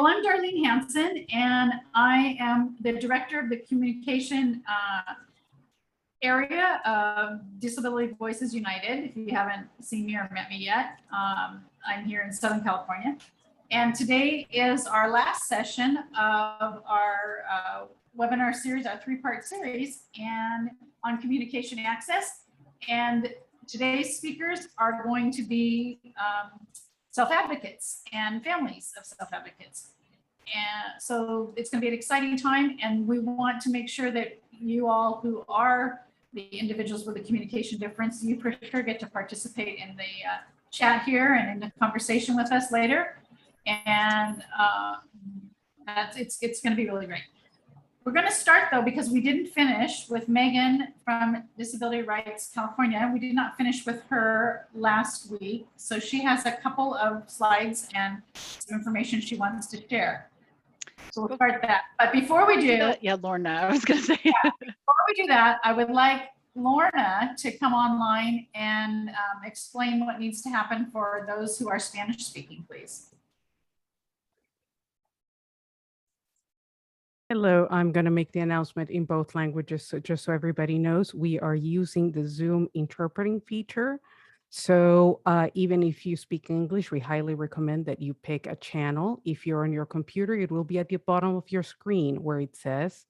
Well, I'm Darlene Hansen, and I am the director of the communication area of Disability Voices United. If you haven't seen me or met me yet, I'm here in Southern California. And today is our last session of our webinar series, our three-part series, and on communication access. And today's speakers are going to be self-advocates and families of self-advocates. And so it's going to be an exciting time, and we want to make sure that you all who are the individuals with a communication difference, you for sure get to participate in the chat here and in the conversation with us later. And it's going to be really great. We're going to start though, because we didn't finish with Megan from Disability Rights California. We did not finish with her last week. So she has a couple of slides and some information she wants to share. So we'll start that. But before we do, yeah, Lorna, I was going to say. Yeah, before we do that, I would like Lorna to come online and explain what needs to happen for those who are Spanish speaking, please. Hello, I'm going to make the announcement in both languages, so just so everybody knows, we are using the Zoom interpreting feature. So even if you speak English, we highly recommend that you pick a channel. If you're on your computer, it will be at the bottom of your screen where it says,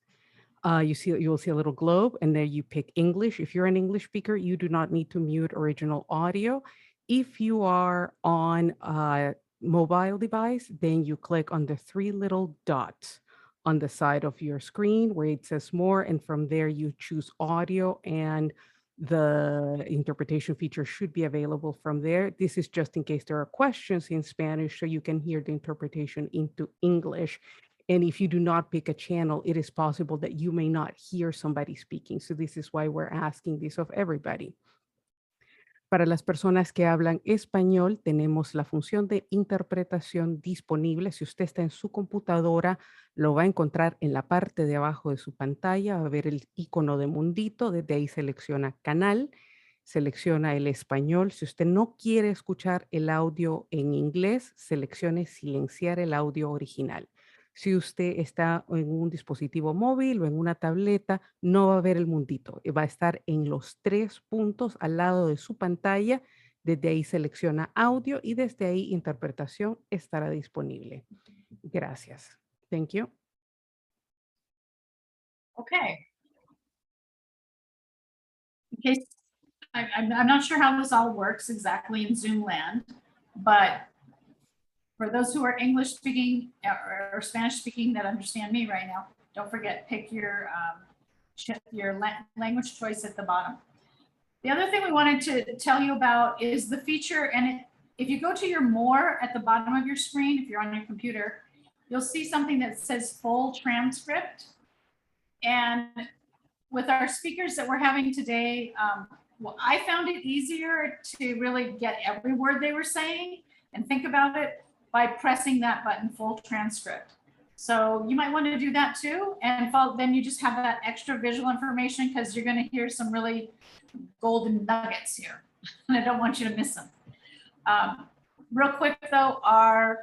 you will see a little globe, and there you pick English. If you're an English speaker, you do not need to mute original audio. If you are on a mobile device, then you click on the three little dots on the side of your screen where it says more, and from there you choose audio, and the interpretation feature should be available from there. This is just in case there are questions in Spanish, so you can hear the interpretation into English. And if you do not pick a channel, it is possible that you may not hear somebody speaking. So this is why we're asking this of everybody. Para las personas que hablan español, tenemos la función de interpretación disponible. Si usted está en su computadora, lo va a encontrar en la parte de abajo de su pantalla. Va a ver el icono de mundito. Desde ahí selecciona canal, selecciona el español. Si usted no quiere escuchar el audio en inglés, seleccione silenciar el audio original. Si usted está en un dispositivo móvil o en una tableta, no va a ver el mundito. Va a estar en los tres puntos al lado de su pantalla. Desde ahí selecciona audio y desde ahí interpretación estará disponible. Gracias. Thank you. Okay. In case, I'm not sure how this all works exactly in Zoom land, but for those who are English speaking or Spanish speaking that understand me right now, don't forget, pick your language choice at the bottom. The other thing we wanted to tell you about is the feature, and if you go to your more at the bottom of your screen, if you're on your computer, you'll see something that says full transcript. And with our speakers that we're having today, well, I found it easier to really get every word they were saying and think about it by pressing that button, full transcript. So you might want to do that too, and then you just have that extra visual information, because you're going to hear some really golden nuggets here, and I don't want you to miss them. Real quick though, are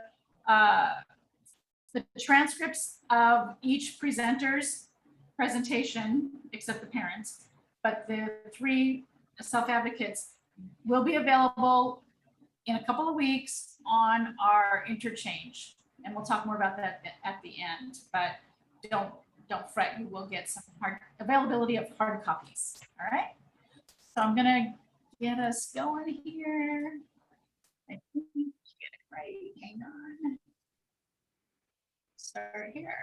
the transcripts of each presenter's presentation, except the parents, but the three self-advocates will be available in a couple of weeks on our interchange, and we'll talk more about that at the end. But don't fret, you will get some availability of hard copies. All right. So I'm gonna get us going here. I think get it right. Hang on. Start here.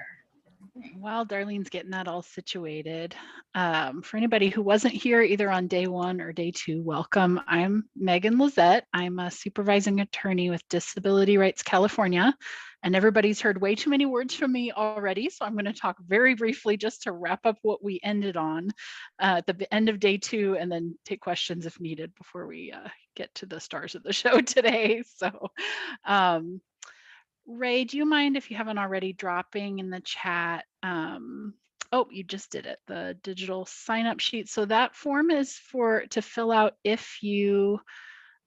While Darlene's getting that all situated, for anybody who wasn't here either on day one or day two, welcome. I'm Megan Lizette. I'm a supervising attorney with Disability Rights California, and everybody's heard way too many words from me already, so I'm going to talk very briefly just to wrap up what we ended on at the end of day two, and then take questions if needed before we get to the stars of the show today. So Ray, do you mind, if you haven't already, dropping in the chat? Oh, you just did it, the digital sign up sheet. So that form is to fill out if you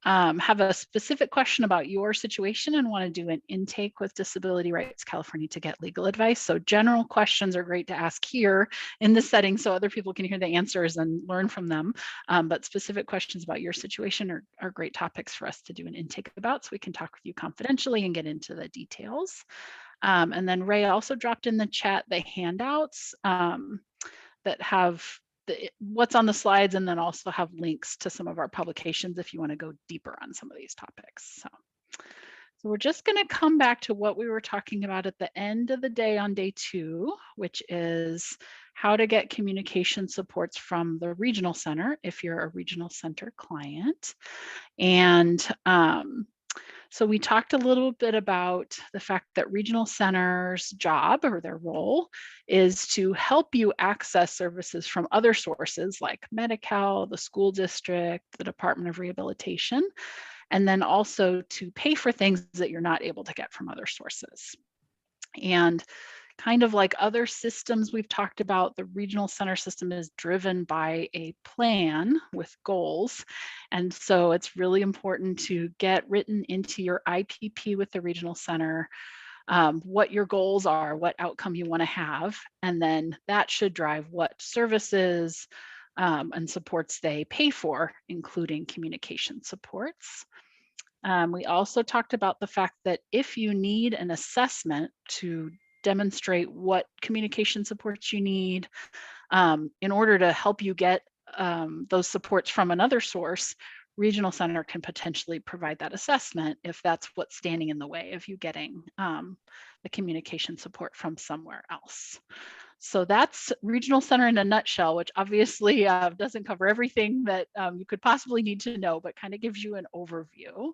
have a specific question about your situation and want to do an intake with Disability Rights California to get legal advice. So general questions are great to ask here in this setting so other people can hear the answers and learn from them. But specific questions about your situation are great topics for us to do an intake about, so we can talk with you confidentially and get into the details. And then Ray also dropped in the chat the handouts that have what's on the slides, and then also have links to some of our publications if you want to go deeper on some of these topics. So we're just going to come back to what we were talking about at the end of the day on day 2, which is how to get communication supports from the regional center if you're a regional center client. And so we talked a little bit about the fact that regional centers' job or their role is to help you access services from other sources like Medi-Cal, the school district, the Department of Rehabilitation, and then also to pay for things that you're not able to get from other sources. And kind of like other systems we've talked about, the regional center system is driven by a plan with goals. And so it's really important to get written into your IPP with the regional center what your goals are, what outcome you want to have. And then that should drive what services and supports they pay for, including communication supports. We also talked about the fact that if you need an assessment to demonstrate what communication supports you need in order to help you get those supports from another source, regional center can potentially provide that assessment if that's what's standing in the way of you getting the communication support from somewhere else. So that's regional center in a nutshell, which obviously doesn't cover everything that you could possibly need to know, but kind of gives you an overview.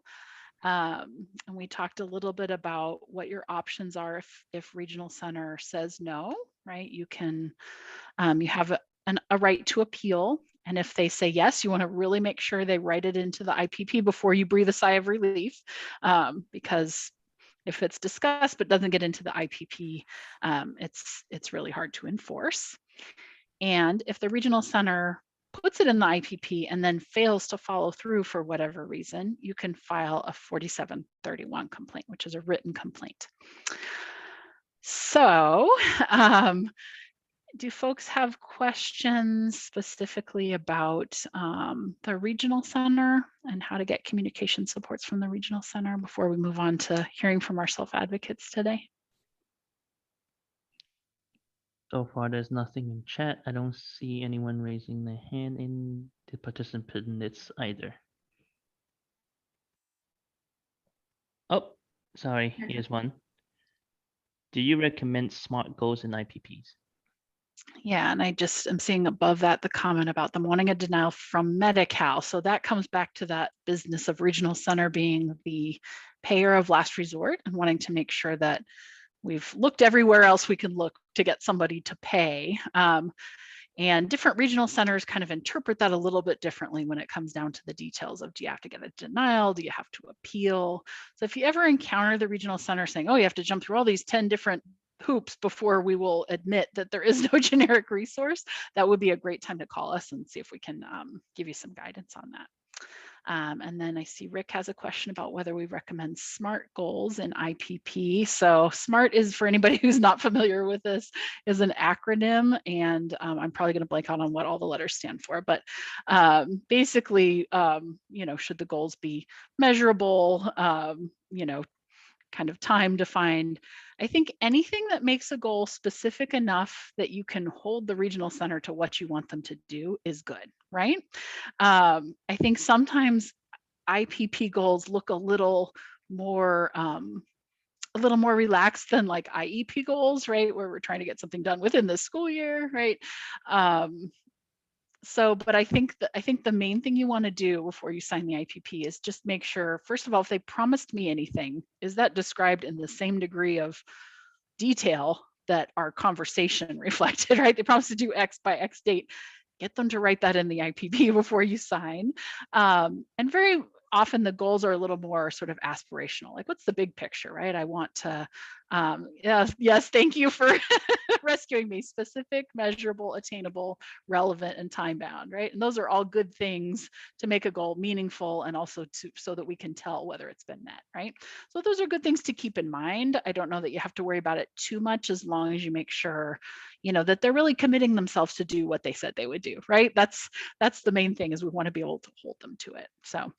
And we talked a little bit about what your options are if regional center says no, right? You can, you have a right to appeal. And if they say yes, you want to really make sure they write it into the IPP before you breathe a sigh of relief, because if it's discussed but doesn't get into the IPP, it's really hard to enforce. And if the regional center puts it in the IPP and then fails to follow through for whatever reason, you can file a 4731 complaint, which is a written complaint. So do folks have questions specifically about the regional center and how to get communication supports from the regional center before we move on to hearing from our self-advocates today? So far, there's nothing in chat. I don't see anyone raising their hand in the participant list either. Oh, sorry, here's one. Do you recommend SMART goals in IPPs? Yeah, and I just am seeing above that the comment about them wanting a denial from Medi-Cal. So that comes back to that business of regional center being the payer of last resort and wanting to make sure that we've looked everywhere else we can look to get somebody to pay. And different regional centers kind of interpret that a little bit differently when it comes down to the details of, do you have to get a denial? Do you have to appeal? So if you ever encounter the regional center saying, oh, you have to jump through all these 10 different hoops before we will admit that there is no generic resource, that would be a great time to call us and see if we can give you some guidance on that. And then I see Rick has a question about whether we recommend SMART goals in IPP. So SMART is, for anybody who's not familiar with this, is an acronym, and I'm probably going to blank out on what all the letters stand for, but basically, you know, should the goals be measurable, you know, kind of time defined. I think anything that makes a goal specific enough that you can hold the regional center to what you want them to do is good, right? I think sometimes IPP goals look a little more relaxed than like IEP goals, right? Where we're trying to get something done within the school year, right? But I think the main thing you want to do before you sign the IPP is just make sure, first of all, if they promised me anything, is that described in the same degree of detail that our conversation reflected, right? They promised to do X by X date. Get them to write that in the IPP before you sign. And very often the goals are a little more sort of aspirational, like what's the big picture, right? I want to Yes, thank you for rescuing me. Specific, measurable, attainable, relevant, and time bound, right? And those are all good things to make a goal meaningful and also so that we can tell whether it's been met, right? So those are good things to keep in mind. I don't know that you have to worry about it too much as long as you make sure, that they're really committing themselves to do what they said they would do, right? That's the main thing, is we want to be able to hold them to it. So,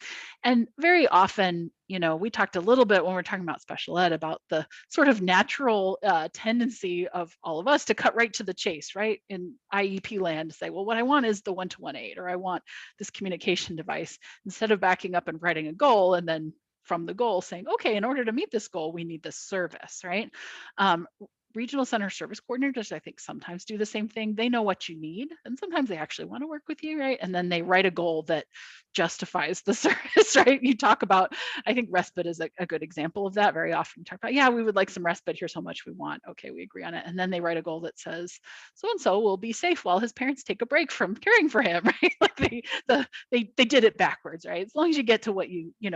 and very often, we talked a little bit when we're talking about special ed about the sort of natural tendency of all of us to cut right to the chase, right? In IEP land, to say, well, what I want is the 1-to-1 aid, or I want this communication device, instead of backing up and writing a goal and then from the goal saying, okay, in order to meet this goal, we need this service, right? Regional center service coordinators, I think, sometimes do the same thing. They know what you need, and sometimes they actually want to work with you, right? And then they write a goal that justifies the service, right? You talk about, I think respite is a good example of that. Very often you talk about, yeah, we would like some respite. Here's how much we want. Okay, we agree on it. And then they write a goal that says, so-and-so will be safe while his parents take a break from caring for him, right? Like they did it backwards, right? As long as you get to what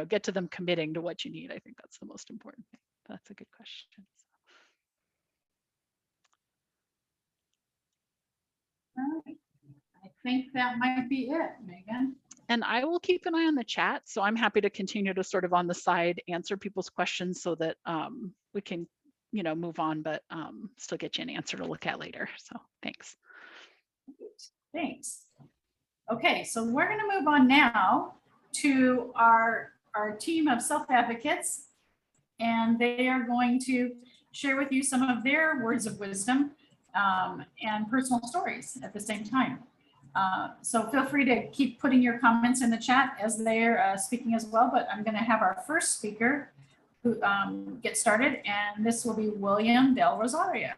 get to them committing to what you need, I think that's the most important thing. That's a good question. All right. I think that might be it, Megan. And I will keep an eye on the chat. So I'm happy to continue to sort of on the side answer people's questions so that we can, move on, but still get you an answer to look at later. So thanks. Thanks. Okay, so we're going to move on now to our team of self-advocates, and they are going to share with you some of their words of wisdom and personal stories at the same time. So feel free to keep putting your comments in the chat as they're speaking as well, but I'm going to have our first speaker who get started, and this will be William Del Rosario.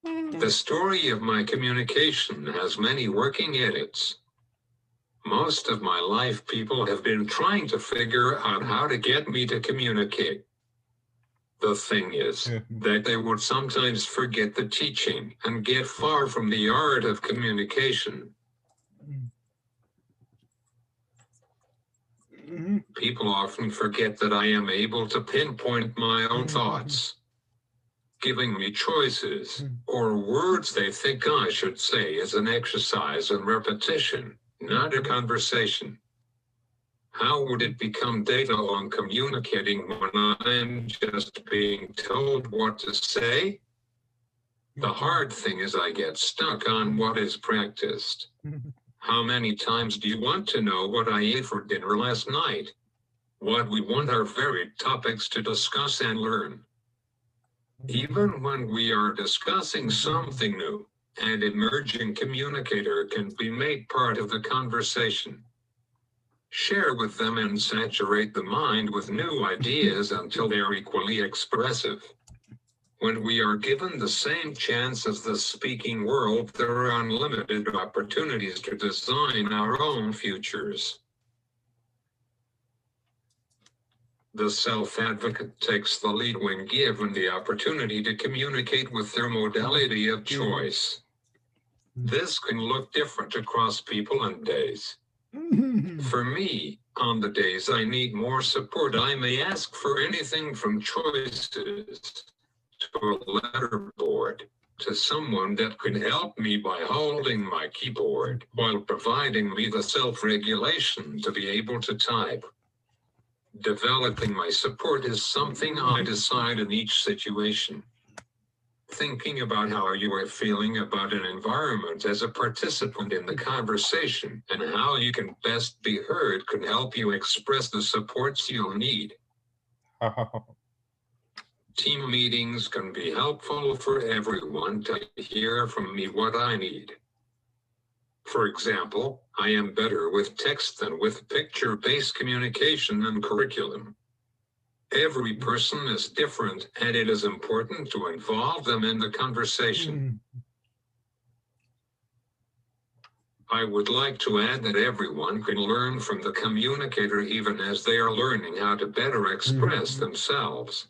The story of my communication has many working edits. Most of my life, people have been trying to figure out how to get me to communicate. The thing is that they would sometimes forget the teaching and get far from the art of communication. People often forget that I am able to pinpoint my own thoughts, giving me choices or words they think I should say is an exercise in repetition, not a conversation. How would it become data on communicating when I'm just being told what to say? The hard thing is I get stuck on what is practiced. How many times do you want to know what I ate for dinner last night? What we want are varied topics to discuss and learn. Even when we are discussing something new, an emerging communicator can be made part of the conversation. Share with them and saturate the mind with new ideas until they are equally expressive. When we are given the same chance as the speaking world, there are unlimited opportunities to design our own futures. The self-advocate takes the lead when given the opportunity to communicate with their modality of choice. This can look different across people and days. For me, on the days I need more support, I may ask for anything from choices to a letter board to someone that can help me by holding my keyboard while providing me the self-regulation to be able to type. Developing my support is something I decide in each situation. Thinking about how you are feeling about an environment as a participant in the conversation and how you can best be heard can help you express the supports you'll need. Team meetings can be helpful for everyone to hear from me what I need. For example, I am better with text than with picture-based communication and curriculum. Every person is different, and it is important to involve them in the conversation. I would like to add that everyone can learn from the communicator even as they are learning how to better express themselves.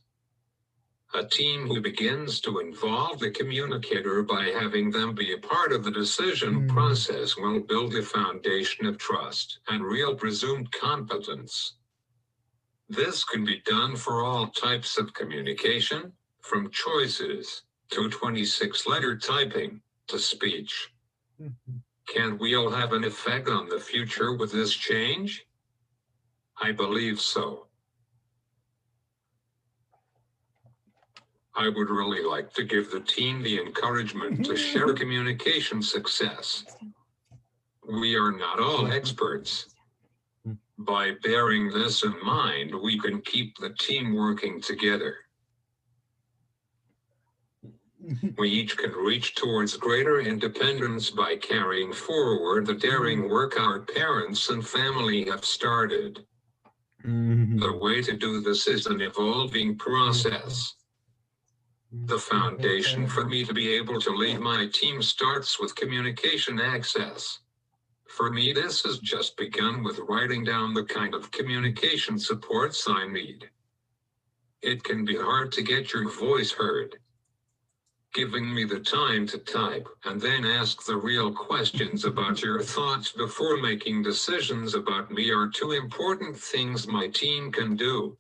A team who begins to involve the communicator by having them be a part of the decision process will build a foundation of trust and real presumed competence. This can be done for all types of communication, from choices to 26-letter typing to speech. Can we all have an effect on the future with this change? I believe so. I would really like to give the team the encouragement to share communication success. We are not all experts. By bearing this in mind, we can keep the team working together. We each can reach towards greater independence by carrying forward the daring work our parents and family have started. The way to do this is an evolving process. The foundation for me to be able to lead my team starts with communication access. For me, this has just begun with writing down the kind of communication supports I need. It can be hard to get your voice heard. Giving me the time to type and then ask the real questions about your thoughts before making decisions about me are two important things my team can do.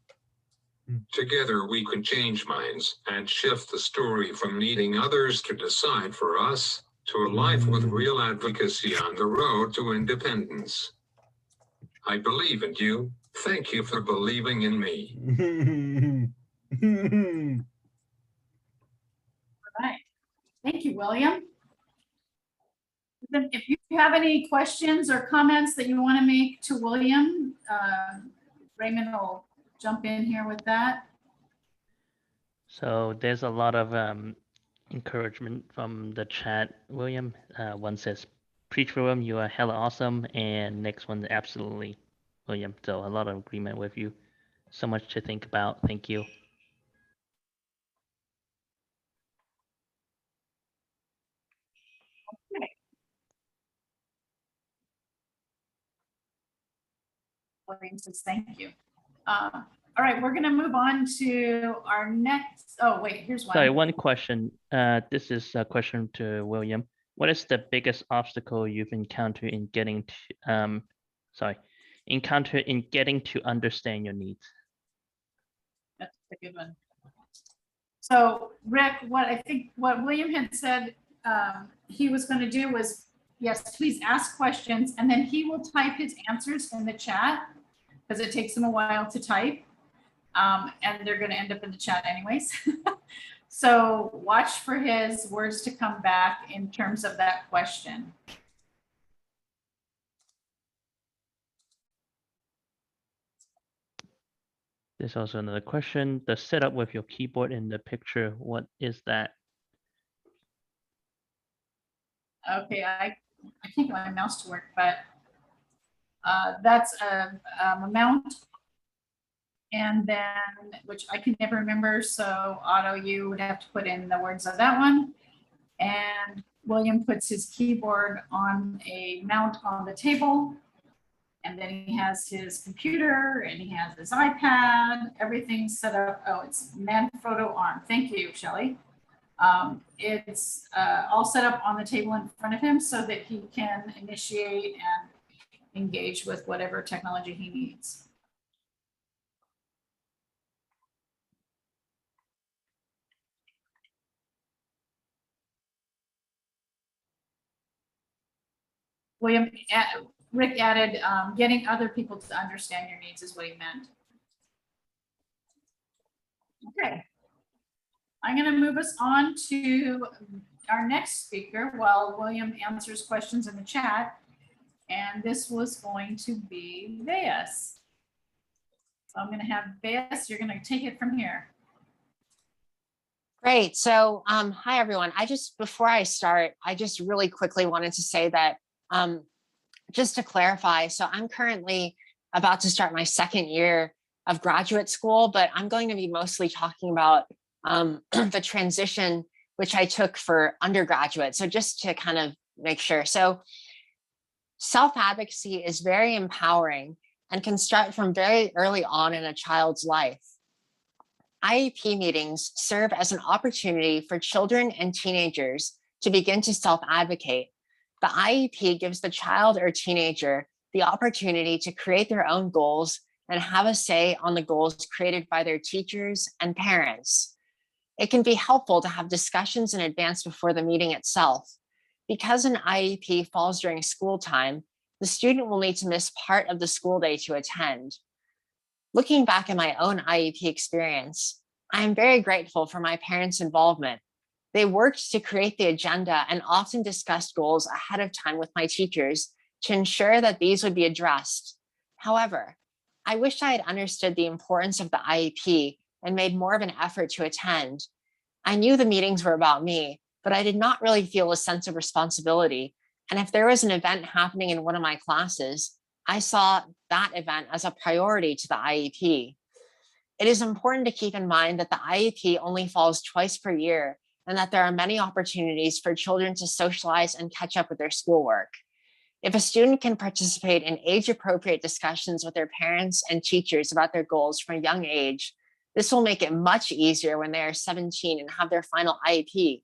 Together we can change minds and shift the story from needing others to decide for us to a life with real advocacy on the road to independence. I believe in you. Thank you for believing in me. Right. Thank you, William. Then if you have any questions or comments that you want to make to William, Raymond will jump in here with that. So there's a lot of encouragement from the chat, William. One says, preach William, you are hella awesome. And next one, absolutely, William. So a lot of agreement with you. So much to think about. Thank you. Okay. William says thank you. All right, we're going to move on to our next. Oh, wait, here's one. Sorry, one question. This is a question to William. What is the biggest obstacle you've encountered in getting to, getting to understand your needs? That's a good one. So Rick, what William had said he was going to do was, yes, please ask questions, and then he will type his answers in the chat because it takes him a while to type. And they're going to end up in the chat anyways. So watch for his words to come back in terms of that question. There's also another question. The setup with your keyboard in the picture, what is that? Okay, I can't get my mouse to work, but that's a mount. And then, which I can never remember, so Otto, you would have to put in the words of that one. And William puts his keyboard on a mount on the table. And then he has his computer and he has his iPad, everything's set up. Oh, it's Manfrotto Arm. Thank you, Shelley. It's all set up on the table in front of him so that he can initiate and engage with whatever technology he needs. William, Rick added, getting other people to understand your needs is what he meant. Okay. I'm going to move us on to our next speaker while William answers questions in the chat. And this was going to be Veas. So I'm going to have Veas, you're going to take it from here. Great. So hi, everyone. Before I start, I just really quickly wanted to say that just to clarify, so I'm currently about to start my second year of graduate school, but I'm going to be mostly talking about the transition which I took for undergraduate. So just to kind of make sure. So self-advocacy is very empowering and can start from very early on in a child's life. IEP meetings serve as an opportunity for children and teenagers to begin to self-advocate. The IEP gives the child or teenager the opportunity to create their own goals and have a say on the goals created by their teachers and parents. It can be helpful to have discussions in advance before the meeting itself. Because an IEP falls during school time, the student will need to miss part of the school day to attend. Looking back at my own IEP experience, I am very grateful for my parents' involvement. They worked to create the agenda and often discussed goals ahead of time with my teachers to ensure that these would be addressed. However, I wish I had understood the importance of the IEP and made more of an effort to attend. I knew the meetings were about me, but I did not really feel a sense of responsibility. And if there was an event happening in one of my classes, I saw that event as a priority to the IEP. It is important to keep in mind that the IEP only falls twice per year and that there are many opportunities for children to socialize and catch up with their schoolwork. If a student can participate in age-appropriate discussions with their parents and teachers about their goals from a young age, this will make it much easier when they are 17 and have their final IEP.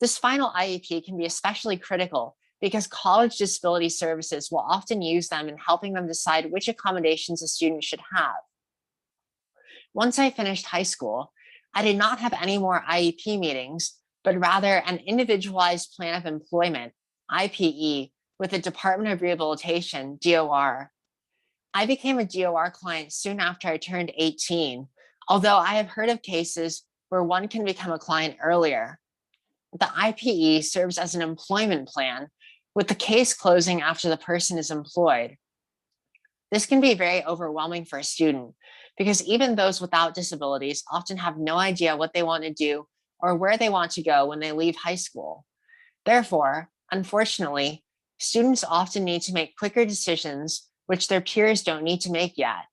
This final IEP can be especially critical because college disability services will often use them in helping them decide which accommodations a student should have. Once I finished high school, I did not have any more IEP meetings, but rather an individualized plan of employment, IPE, with the Department of Rehabilitation, DOR. I became a DOR client soon after I turned 18, although I have heard of cases where one can become a client earlier. The IPE serves as an employment plan, with the case closing after the person is employed. This can be very overwhelming for a student because even those without disabilities often have no idea what they want to do or where they want to go when they leave high school. Therefore, unfortunately, students often need to make quicker decisions, which their peers don't need to make yet.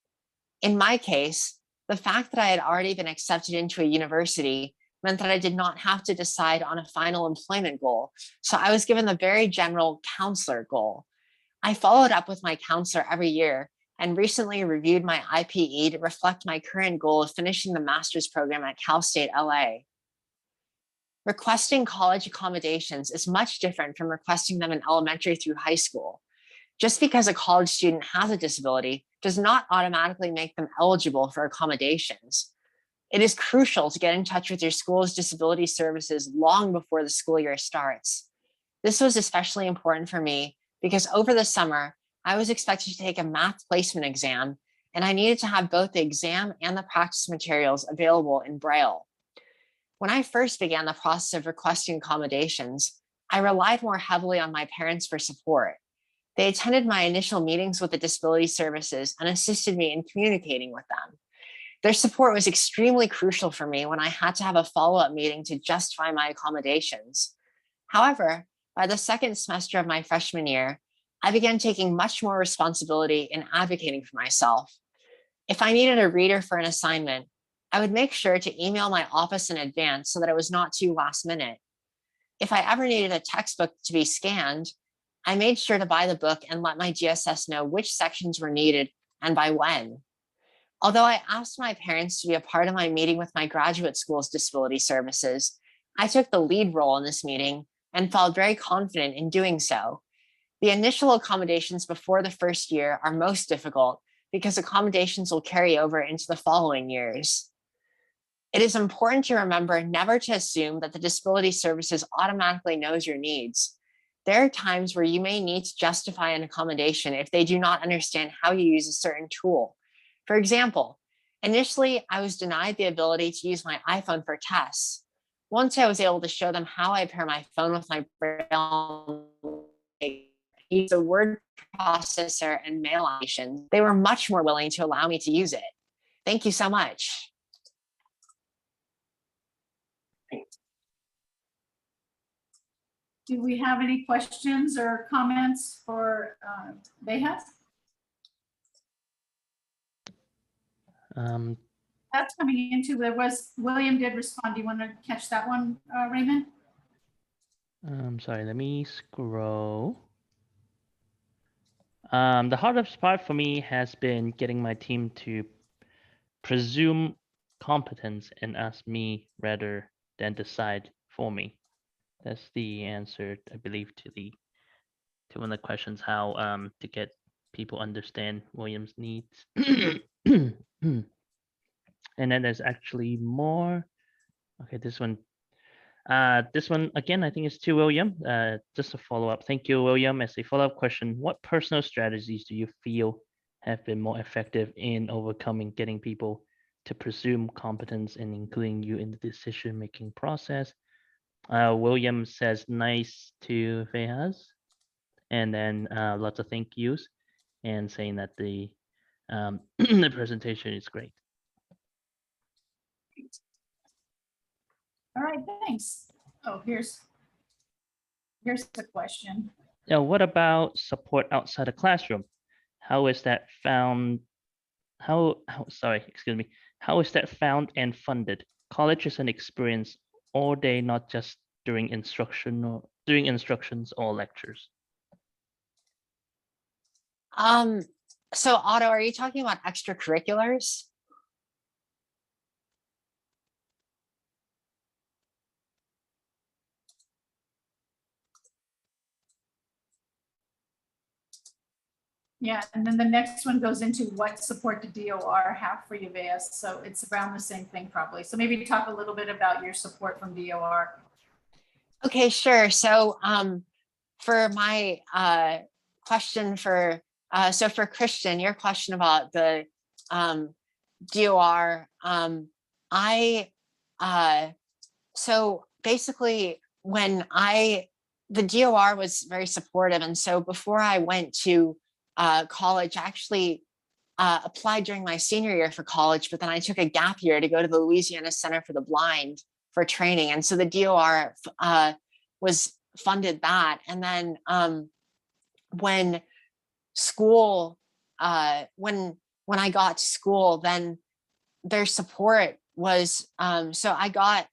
In my case, the fact that I had already been accepted into a university meant that I did not have to decide on a final employment goal, so I was given the very general counselor goal. I followed up with my counselor every year and recently reviewed my IPE to reflect my current goal of finishing the master's program at Cal State LA. Requesting college accommodations is much different from requesting them in elementary through high school. Just because a college student has a disability does not automatically make them eligible for accommodations. It is crucial to get in touch with your school's disability services long before the school year starts. This was especially important for me because over the summer, I was expected to take a math placement exam, and I needed to have both the exam and the practice materials available in Braille. When I first began the process of requesting accommodations, I relied more heavily on my parents for support. They attended my initial meetings with the disability services and assisted me in communicating with them. Their support was extremely crucial for me when I had to have a follow-up meeting to justify my accommodations. However, by the second semester of my freshman year, I began taking much more responsibility in advocating for myself. If I needed a reader for an assignment, I would make sure to email my office in advance so that it was not too last minute. If I ever needed a textbook to be scanned, I made sure to buy the book and let my GSS know which sections were needed and by when. Although I asked my parents to be a part of my meeting with my graduate school's disability services, I took the lead role in this meeting and felt very confident in doing so. The initial accommodations before the first year are most difficult because accommodations will carry over into the following years. It is important to remember never to assume that the disability services automatically knows your needs. There are times where you may need to justify an accommodation if they do not understand how you use a certain tool. For example, initially I was denied the ability to use my iPhone for tests. Once I was able to show them how I pair my phone with my Braille, use a word processor and mail applications, they were much more willing to allow me to use it. Thank you so much. Do we have any questions or comments for Bejas? That's coming into, William did respond. Do you want to catch that one, Raymond? Sorry, let me scroll. The hardest part for me has been getting my team to presume competence and ask me rather than decide for me. That's the answer, I believe, to one of the questions, how to get people understand William's needs. And then there's actually more. Okay, this one again, I think it's to William. Just a follow-up. Thank you, William. As a follow-up question, what personal strategies do you feel have been more effective in overcoming getting people to presume competence and including you in the decision-making process? William says nice to Fayaz, and then lots of thank yous, and saying that the the presentation is great. All right, thanks. Oh, here's the question. Now, what about support outside the classroom? How is that found? Excuse me. How is that found and funded? College is an experience all day, not just during instructions or lectures. So Otto, are you talking about extracurriculars? Yeah, and then the next one goes into what support the DOR have for you, Vayas. So it's around the same thing probably. So maybe talk a little bit about your support from DOR. Okay, sure. So for my question for Christian, your question about the DOR, so basically when the DOR was very supportive, and so before I went to college, I actually applied during my senior year for college, but then I took a gap year to go to the Louisiana Center for the Blind for training. And so the DOR was funded that. And then when school, when I got to school, then their support was, so I got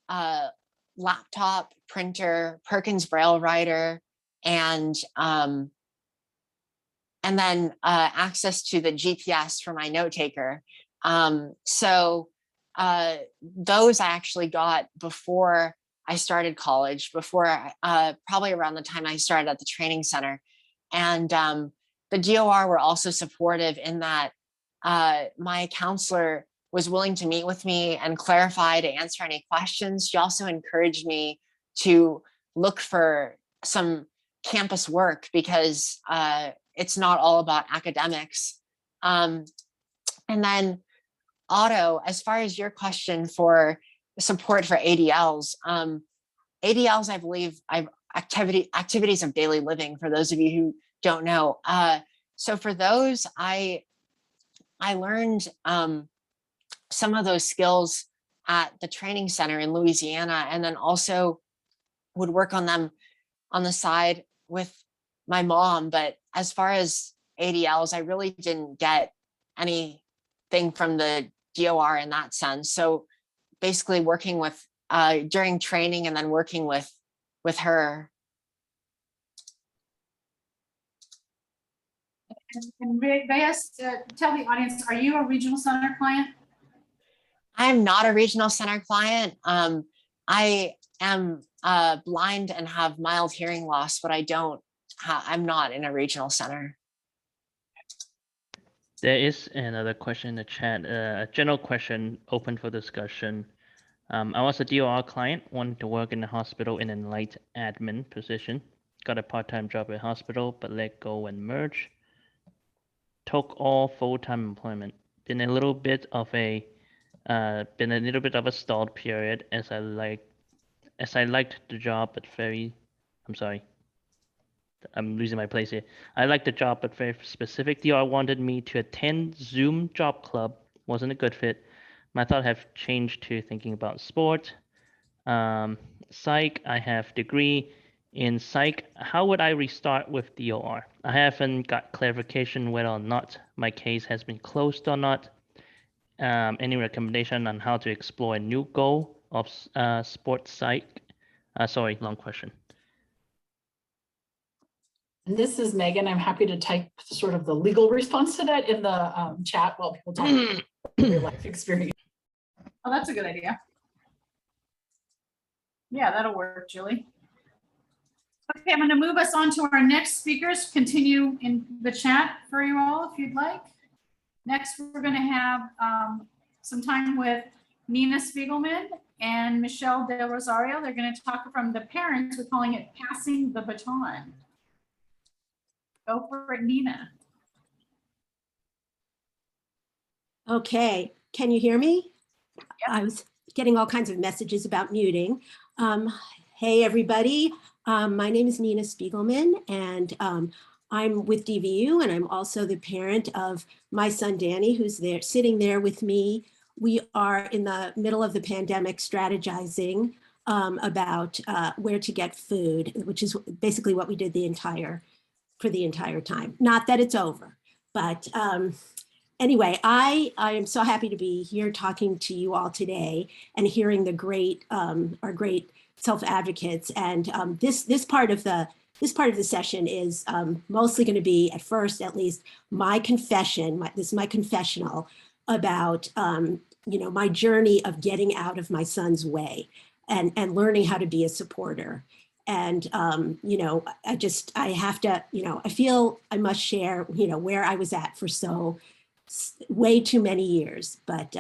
a laptop, printer, Perkins Braille writer, and then access to the GPS for my note taker. So those I actually got before I started college, probably around the time I started at the training center. And the DOR were also supportive in that my counselor was willing to meet with me and clarify to answer any questions. She also encouraged me to look for some campus work because it's not all about academics. And then Otto, as far as your question for support for ADLs, ADLs, I believe, activities of daily living, for those of you who don't know. So for those, I learned some of those skills at the training center in Louisiana, and then also would work on them on the side with my mom. But as far as ADLs, I really didn't get anything from the DOR in that sense. So basically working with during training and then working with her. And Vayas, tell the audience, are you a regional center client? I'm not a regional center client. I am blind and have mild hearing loss, but I'm not in a regional center. There is another question in the chat, a general question open for discussion. I was a DOR client, wanted to work in the hospital in a light admin position. Got a part-time job at hospital, but let go when merged. Took all full-time employment. Been a little bit of a stalled period as I liked the job, but I'm losing my place here. I liked the job, but very specific. DR wanted me to attend Zoom job club. Wasn't a good fit. My thought have changed to thinking about sport. Psych, I have degree in psych. How would I restart with DOR? I haven't got clarification whether or not my case has been closed or not. Any recommendation on how to explore a new goal of sports psych? Sorry, long question. And this is Megan. I'm happy to type sort of the legal response to that in the chat while people talk about their life experience. Oh, that's a good idea. Yeah, that'll work, Julie. Okay, I'm going to move us on to our next speakers. Continue in the chat for you all if you'd like. Next, we're going to have some time with Nina Spiegelman and Michelle Del Rosario. They're going to talk from the parents. We're calling it Passing the Baton. Go for it, Nina. Okay, can you hear me? Yep. I was getting all kinds of messages about muting. Hey, everybody. My name is Nina Spiegelman, and I'm with DVU, and I'm also the parent of my son, Danny, who's there, sitting there with me. We are in the middle of the pandemic strategizing about where to get food, which is basically what we did for the entire time. Not that it's over, but anyway, I am so happy to be here talking to you all today and hearing the our great self-advocates. And this part of the session is mostly going to be, at first at least, my confession. This is my confessional about my journey of getting out of my son's way and learning how to be a supporter. And I have to, I feel I must share, where I was at for way too many years. But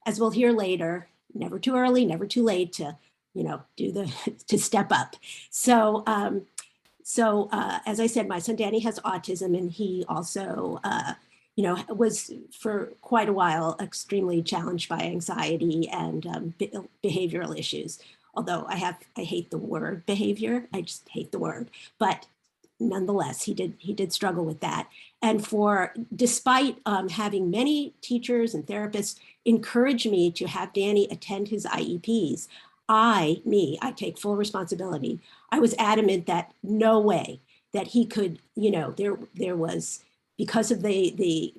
as we'll hear later, never too early, never too late to, to step up. So, as I said, my son Danny has autism, and he also, was for quite a while extremely challenged by anxiety and behavioral issues. Although I hate the word behavior, I just hate the word, but nonetheless, he did struggle with that. And despite having many teachers and therapists encourage me to have Danny attend his IEPs, I take full responsibility. I was adamant that no way that he could, there was, because of the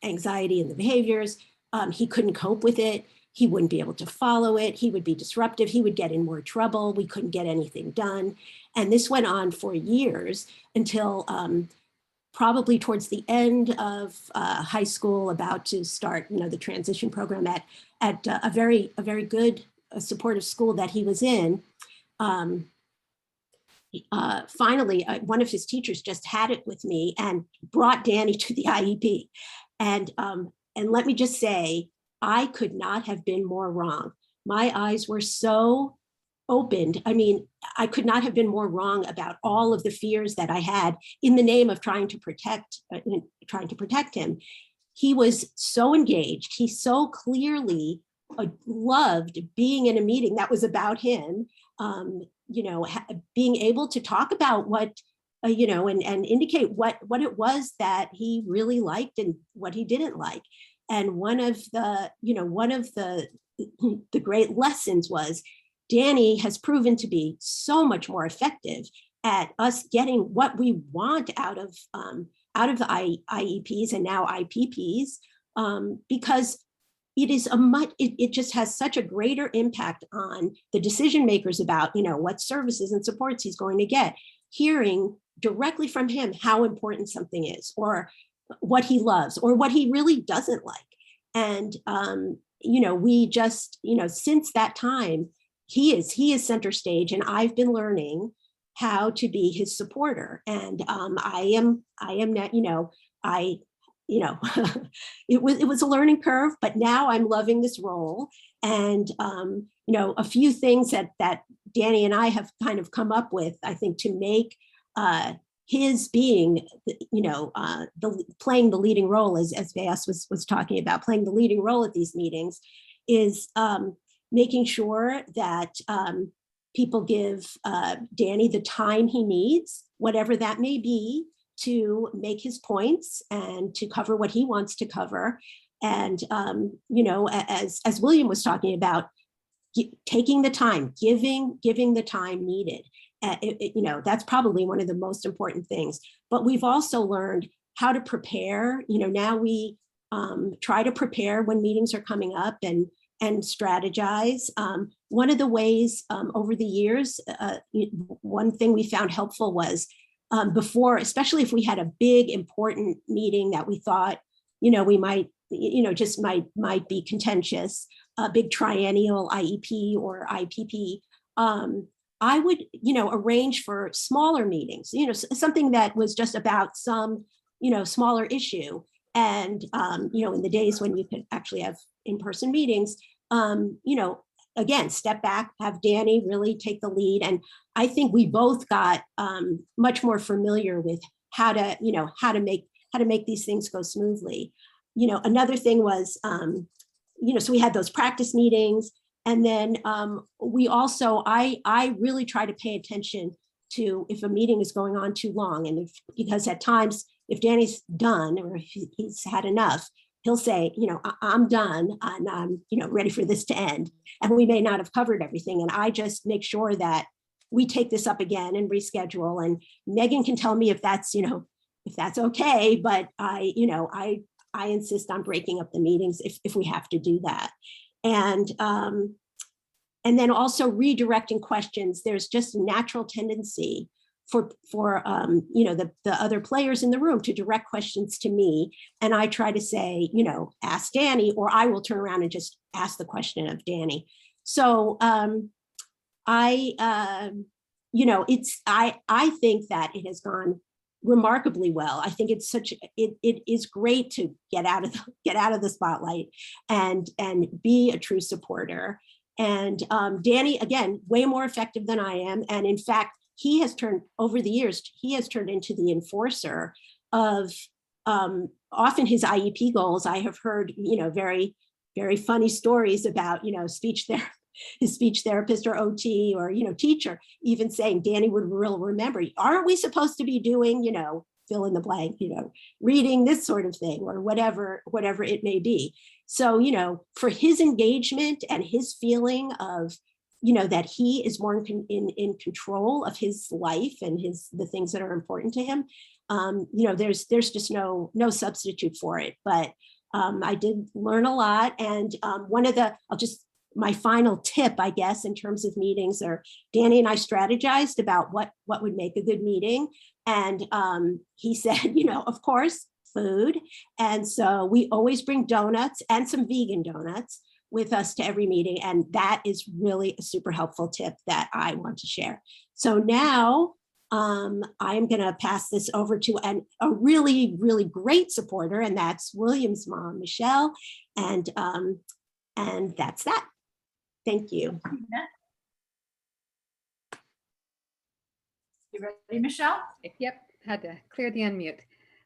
anxiety and the behaviors, he couldn't cope with it. He wouldn't be able to follow it. He would be disruptive. He would get in more trouble. We couldn't get anything done. And this went on for years until probably towards the end of high school, about to start, the transition program at a very good supportive school that he was in. Finally, one of his teachers just had it with me and brought Danny to the IEP. And let me just say, I could not have been more wrong. My eyes were so opened. I mean, I could not have been more wrong about all of the fears that I had in the name of trying to protect him. He was so engaged. He so clearly loved being in a meeting that was about him. Being able to talk about what, and indicate what it was that he really liked and what he didn't like. And one of the great lessons was Danny has proven to be so much more effective at us getting what we want out of the IEPs and now IPPs, because it just has such a greater impact on the decision makers about, what services and supports he's going to get, hearing directly from him how important something is, or what he loves, or what he really doesn't like. And, we just, since that time, he is center stage, and I've been learning how to be his supporter. And I am not, it was a learning curve, but now I'm loving this role. And, a few things that Danny and I have kind of come up with, I think, to make his being, playing the leading role, as Vyas was talking about, playing the leading role at these meetings, is making sure that people give Danny the time he needs, whatever that may be, to make his points and to cover what he wants to cover. And, as William was talking about, taking the time, giving the time needed. That's probably one of the most important things. But we've also learned how to prepare. Now we try to prepare when meetings are coming up and strategize. One of the ways over the years, one thing we found helpful was before, especially if we had a big important meeting that we thought, we might, just might be contentious, a big triennial IEP or IPP. I would, arrange for smaller meetings, something that was just about some, smaller issue. And, in the days when you could actually have in-person meetings, again, step back, have Danny really take the lead. And I think we both got much more familiar with how to make these things go smoothly. Another thing was, so we had those practice meetings. And then we also, I really try to pay attention to if a meeting is going on too long. And because at times, if Danny's done or if he's had enough, he'll say, I'm done and I'm, ready for this to end. And we may not have covered everything. And I just make sure that we take this up again and reschedule. And Megan can tell me if that's, if that's okay. But I insist on breaking up the meetings if we have to do that. And then also redirecting questions. There's just a natural tendency for the other players in the room to direct questions to me. And I try to say, ask Danny, or I will turn around and just ask the question of Danny. So I think that it has gone remarkably well. I think it's it is great to get out of the spotlight and be a true supporter. And Danny, again, way more effective than I am. And in fact, he has turned into the enforcer of often his IEP goals. I have heard, very, very funny stories about, his speech therapist or OT or, teacher even saying Danny would remember, aren't we supposed to be doing, fill in the blank, reading this sort of thing or whatever it may be. So, for his engagement and his feeling of, that he is more in control of his life and the things that are important to him, there's just no substitute for it. But I did learn a lot. And my final tip, I guess, in terms of meetings, are Danny and I strategized about what would make a good meeting. And he said, of course, food. And so we always bring donuts and some vegan donuts with us to every meeting. And that is really a super helpful tip that I want to share. So now I'm going to pass this over to a really, really great supporter, and that's William's mom, Michelle. And that's that. Thank you. You ready, Michelle? Yep, had to clear the unmute.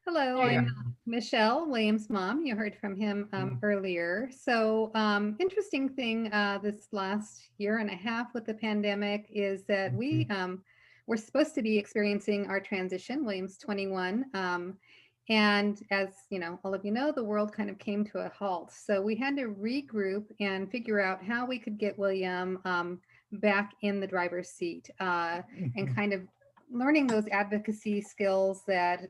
Hello, I'm Michelle, William's mom. You heard from him earlier. So interesting thing this last year and a half with the pandemic is that we were supposed to be experiencing our transition. William's 21. And as all of the world kind of came to a halt. So we had to regroup and figure out how we could get William back in the driver's seat and kind of learning those advocacy skills that,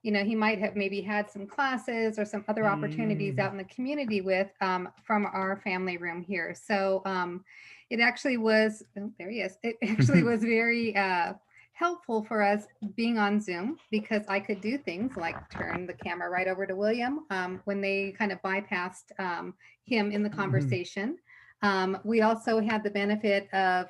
he might have maybe had some classes or some other opportunities out in the community with from our family room here. So it actually was, there he is. It actually was very helpful for us being on Zoom, because I could do things like turn the camera right over to William when they kind of bypassed him in the conversation. We also had the benefit of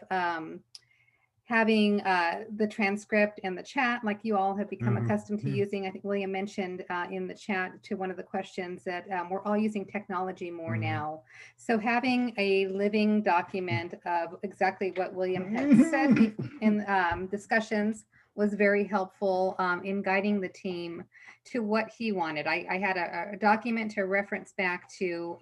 having the transcript and the chat, like you all have become accustomed to using. I think William mentioned in the chat to one of the questions that we're all using technology more now. So having a living document of exactly what William had said in discussions was very helpful in guiding the team to what he wanted. I had a document to reference back to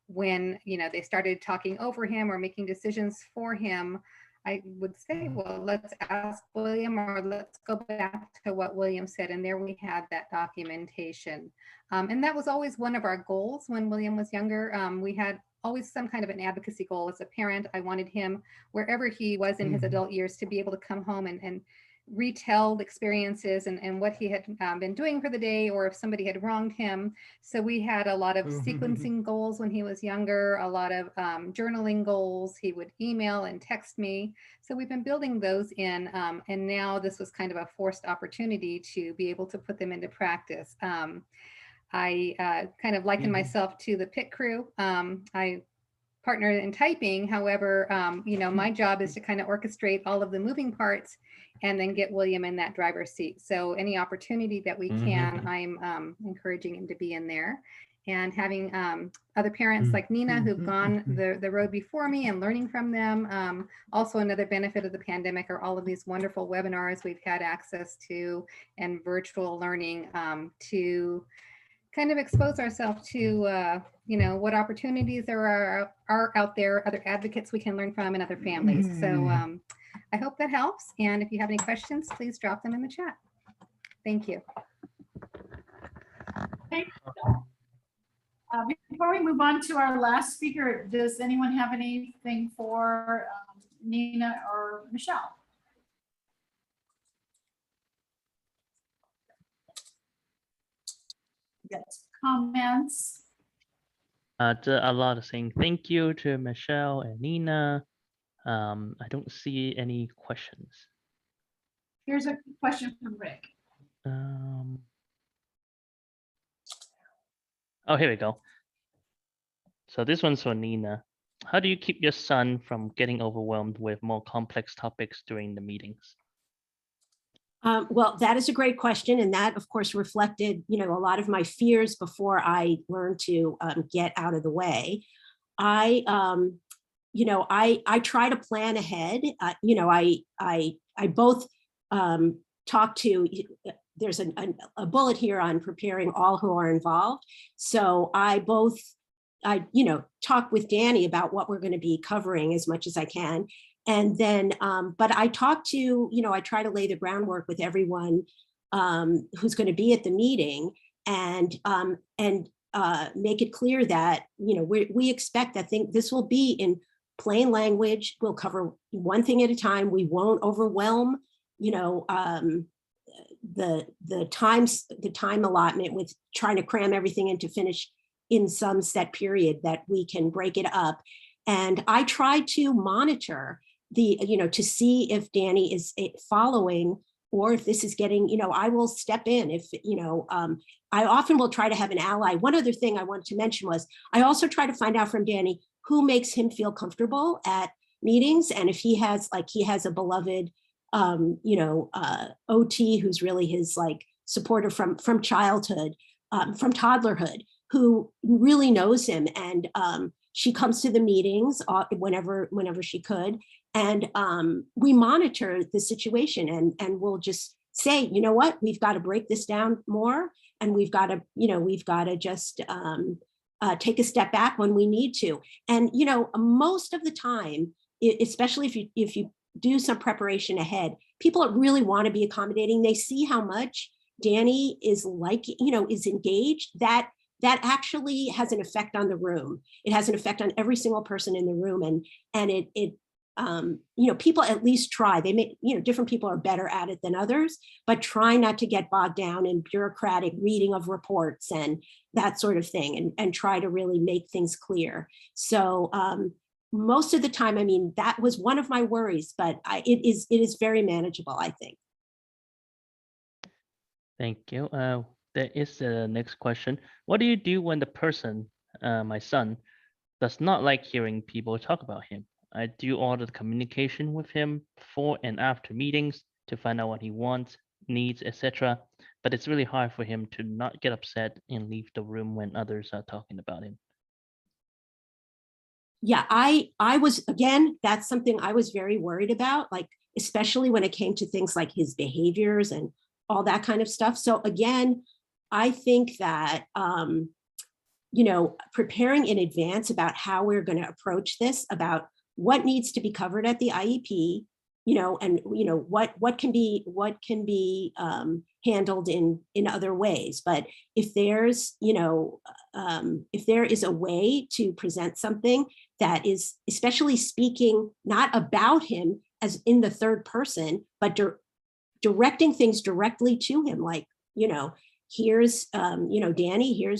when they started talking over him or making decisions for him. I would say, well, let's ask William, or let's go back to what William said. And there we had that documentation. And that was always one of our goals when William was younger. We had always some kind of an advocacy goal. As a parent, I wanted him, wherever he was in his adult years, to be able to come home and retell experiences and what he had been doing for the day, or if somebody had wronged him. So we had a lot of sequencing goals when he was younger, a lot of journaling goals. He would email and text me. So we've been building those in, and now this was kind of a forced opportunity to be able to put them into practice. I kind of liken myself to the pit crew. I partner in typing. However, my job is to kind of orchestrate all of the moving parts and then get William in that driver's seat. So any opportunity that we can, I'm encouraging him to be in there. And having other parents like Nina who've gone the road before me and learning from them. Also, another benefit of the pandemic are all of these wonderful webinars we've had access to and virtual learning to kind of expose ourselves to, what opportunities there are out there, other advocates we can learn from and other families. So I hope that helps. And if you have any questions, please drop them in the chat. Thank you. Before we move on to our last speaker, does anyone have anything for Nina or Michelle? Yes, comments? A lot of saying thank you to Michelle and Nina. I don't see any questions. Here's a question from Rick. Oh, here we go. So this one's for Nina. How do you keep your son from getting overwhelmed with more complex topics during the meetings? Well, that is a great question. And that, of course, reflected, a lot of my fears before I learned to get out of the way. I try to plan ahead. I both talk to, there's a bullet here on preparing all who are involved. So I talk with Danny about what we're going to be covering as much as I can. And then, but I talk to, I try to lay the groundwork with everyone who's going to be at the meeting and make it clear that, we expect that this will be in plain language. We'll cover one thing at a time. We won't overwhelm, the time allotment with trying to cram everything in to finish in some set period, that we can break it up. And I try to monitor to see if Danny is following, or if this is getting, I will step in if, I often will try to have an ally. One other thing I wanted to mention was, I also try to find out from Danny who makes him feel comfortable at meetings. And if he has a beloved, OT who's really his supporter from childhood, from toddlerhood, who really knows him. And she comes to the meetings whenever she could. And we monitor the situation and we'll just say, you know what, we've got to break this down more. And we've got to just take a step back when we need to. And, most of the time, especially if you do some preparation ahead, people really want to be accommodating. They see how much Danny is is engaged, that actually has an effect on the room. It has an effect on every single person in the room. And it people at least try. They make, different people are better at it than others, but try not to get bogged down in bureaucratic reading of reports and that sort of thing, and try to really make things clear. So most of the time, that was one of my worries, but it is very manageable, I think. Thank you. There is the next question. What do you do when the person, my son, does not like hearing people talk about him? I do all the communication with him before and after meetings to find out what he wants, needs, etc. But it's really hard for him to not get upset and leave the room when others are talking about him. Yeah, I was, again, that's something I was very worried about, especially when it came to things like his behaviors and all that kind of stuff. So again, I think that, preparing in advance about how we're going to approach this, about what needs to be covered at the IEP, and what can be handled in other ways. But if there's, if there is a way to present something that is especially speaking not about him as in the third person, but directing things directly to him, here's, Danny,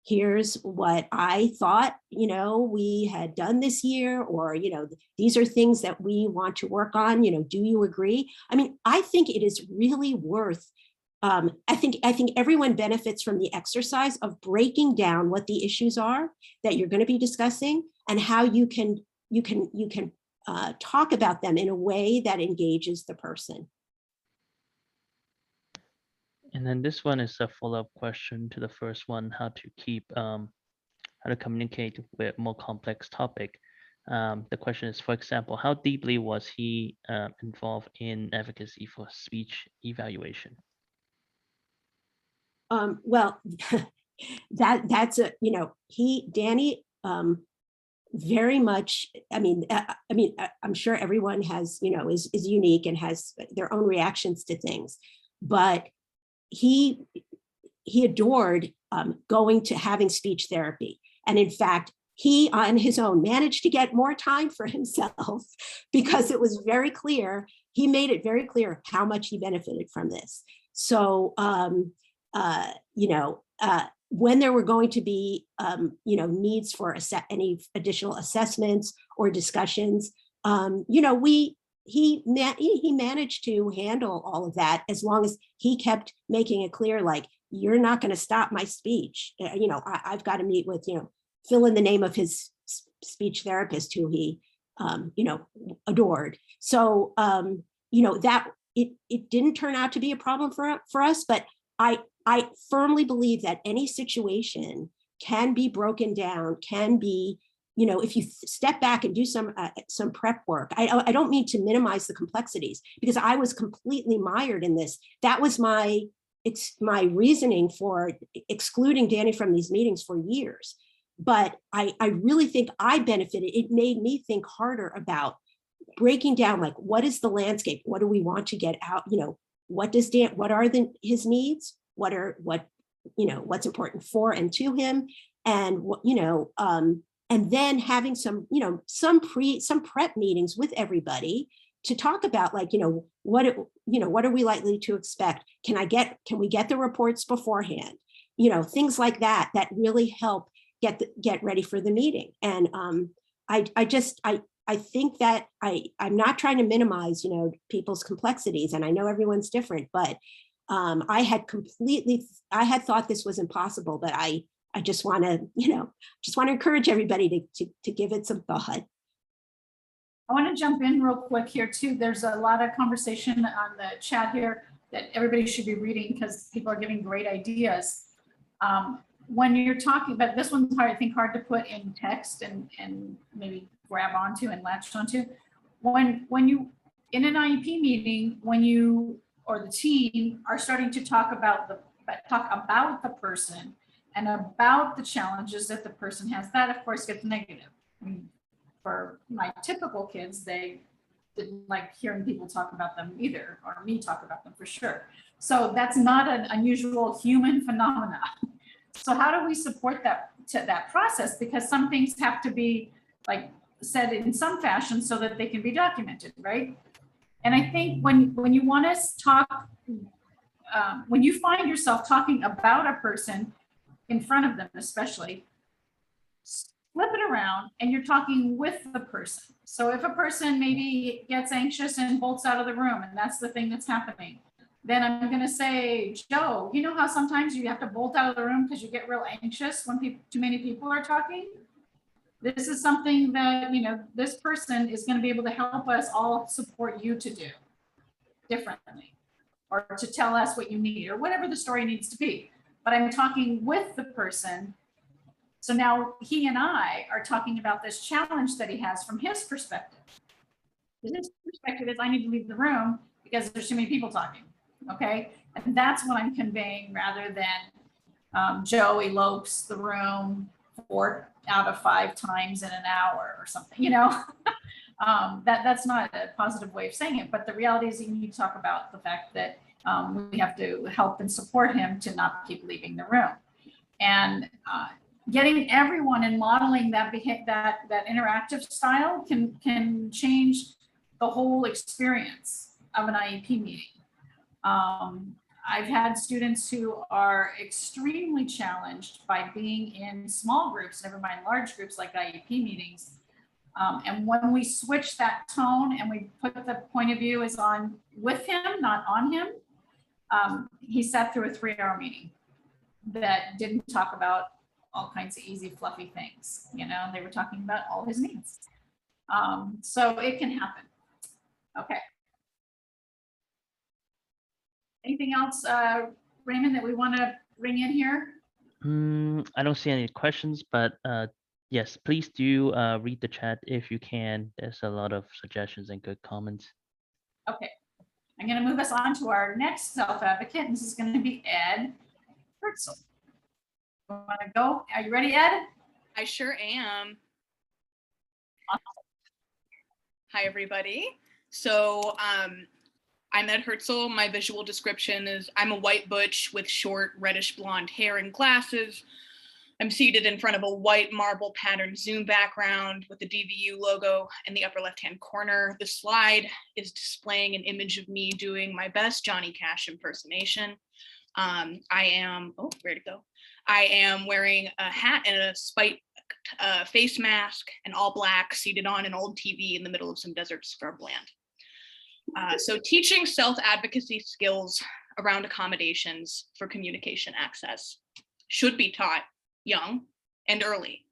here's what I thought, we had done this year, or, these are things that we want to work on, do you agree? I think it is really worth, I think everyone benefits from the exercise of breaking down what the issues are that you're going to be discussing, and how you can talk about them in a way that engages the person. And then this one is a follow-up question to the first one, how to communicate with more complex topic. The question is, for example, how deeply was he involved in advocacy for speech evaluation? Well, that's a, Danny, very much, I'm sure everyone has, is unique and has their own reactions to things, but he adored going to having speech therapy. And in fact, he on his own managed to get more time for himself because it was very clear, he made it very clear how much he benefited from this. So, when there were going to be, needs for any additional assessments or discussions, he managed to handle all of that as long as he kept making it clear, like, you're not going to stop my speech. I've got to meet with, fill in the name of his speech therapist who he, adored. So, that it didn't turn out to be a problem for us, but I firmly believe that any situation can be broken down, can be, if you step back and do some prep work. I don't mean to minimize the complexities, because I was completely mired in this. That was my reasoning for excluding Danny from these meetings for years. But I really think I benefited. It made me think harder about breaking down, like, what is the landscape? What do we want to get out? What are his needs? What's important for and to him, and and then having some prep meetings with everybody to talk about, like, what are we likely to expect? Can we get the reports beforehand? Things like that really help get ready for the meeting. And I think that I'm not trying to minimize, people's complexities, and I know everyone's different, but I had thought this was impossible, but I just want to encourage everybody to give it some thought. I want to jump in real quick here too. There's a lot of conversation on the chat here that everybody should be reading because people are giving great ideas. When you're talking about this one's hard, I think hard to put in text and maybe grab onto and latch onto. When you in an IEP meeting, when you or the team are starting to talk about the person and about the challenges that the person has, that of course gets negative. I mean, for my typical kids, they didn't like hearing people talk about them either, or me talk about them for sure. So that's not an unusual human phenomena. So how do we support that process? Because some things have to be like said in some fashion so that they can be documented, right? And I think when you want to talk, when you find yourself talking about a person in front of them, especially, flip it around and you're talking with the person. So if a person maybe gets anxious and bolts out of the room, and that's the thing that's happening, then I'm going to say, Joe, you know how sometimes you have to bolt out of the room because you get real anxious when too many people are talking? This is something that, this person is going to be able to help us all support you to do differently, or to tell us what you need, or whatever the story needs to be. But I'm talking with the person. So now he and I are talking about this challenge that he has from his perspective. His perspective is, I need to leave the room because there's too many people talking. Okay. And that's what I'm conveying, rather than Joe elopes the room 4 out of 5 times in an hour or something, that's not a positive way of saying it. But the reality is, you need to talk about the fact that we have to help and support him to not keep leaving the room. And getting everyone and modeling that interactive style can change the whole experience of an IEP meeting. I've had students who are extremely challenged by being in small groups, never mind large groups like IEP meetings. And when we switch that tone and we put the point of view is on with him, not on him, he sat through a 3-hour meeting that didn't talk about all kinds of easy, fluffy things. You know, they were talking about all his needs. So it can happen. Okay. Anything else, Raymond, that we want to bring in here? I don't see any questions, but yes, please do read the chat if you can. There's a lot of suggestions and good comments. Okay. I'm going to move us on to our next self-advocate. This is going to be Ed Herzl. Want to go? Are you ready, Ed? I sure am. Hi, everybody. So I'm Ed Herzl. My visual description is I'm a white butch with short reddish blonde hair and glasses. I'm seated in front of a white marble patterned Zoom background with the DVU logo in the upper left-hand corner. The slide is displaying an image of me doing my best Johnny Cash impersonation. I am, oh, where'd it go? I am wearing a hat and a spite face mask and all black, seated on an old TV in the middle of some desert scrubland. So teaching self-advocacy skills around accommodations for communication access should be taught young and early.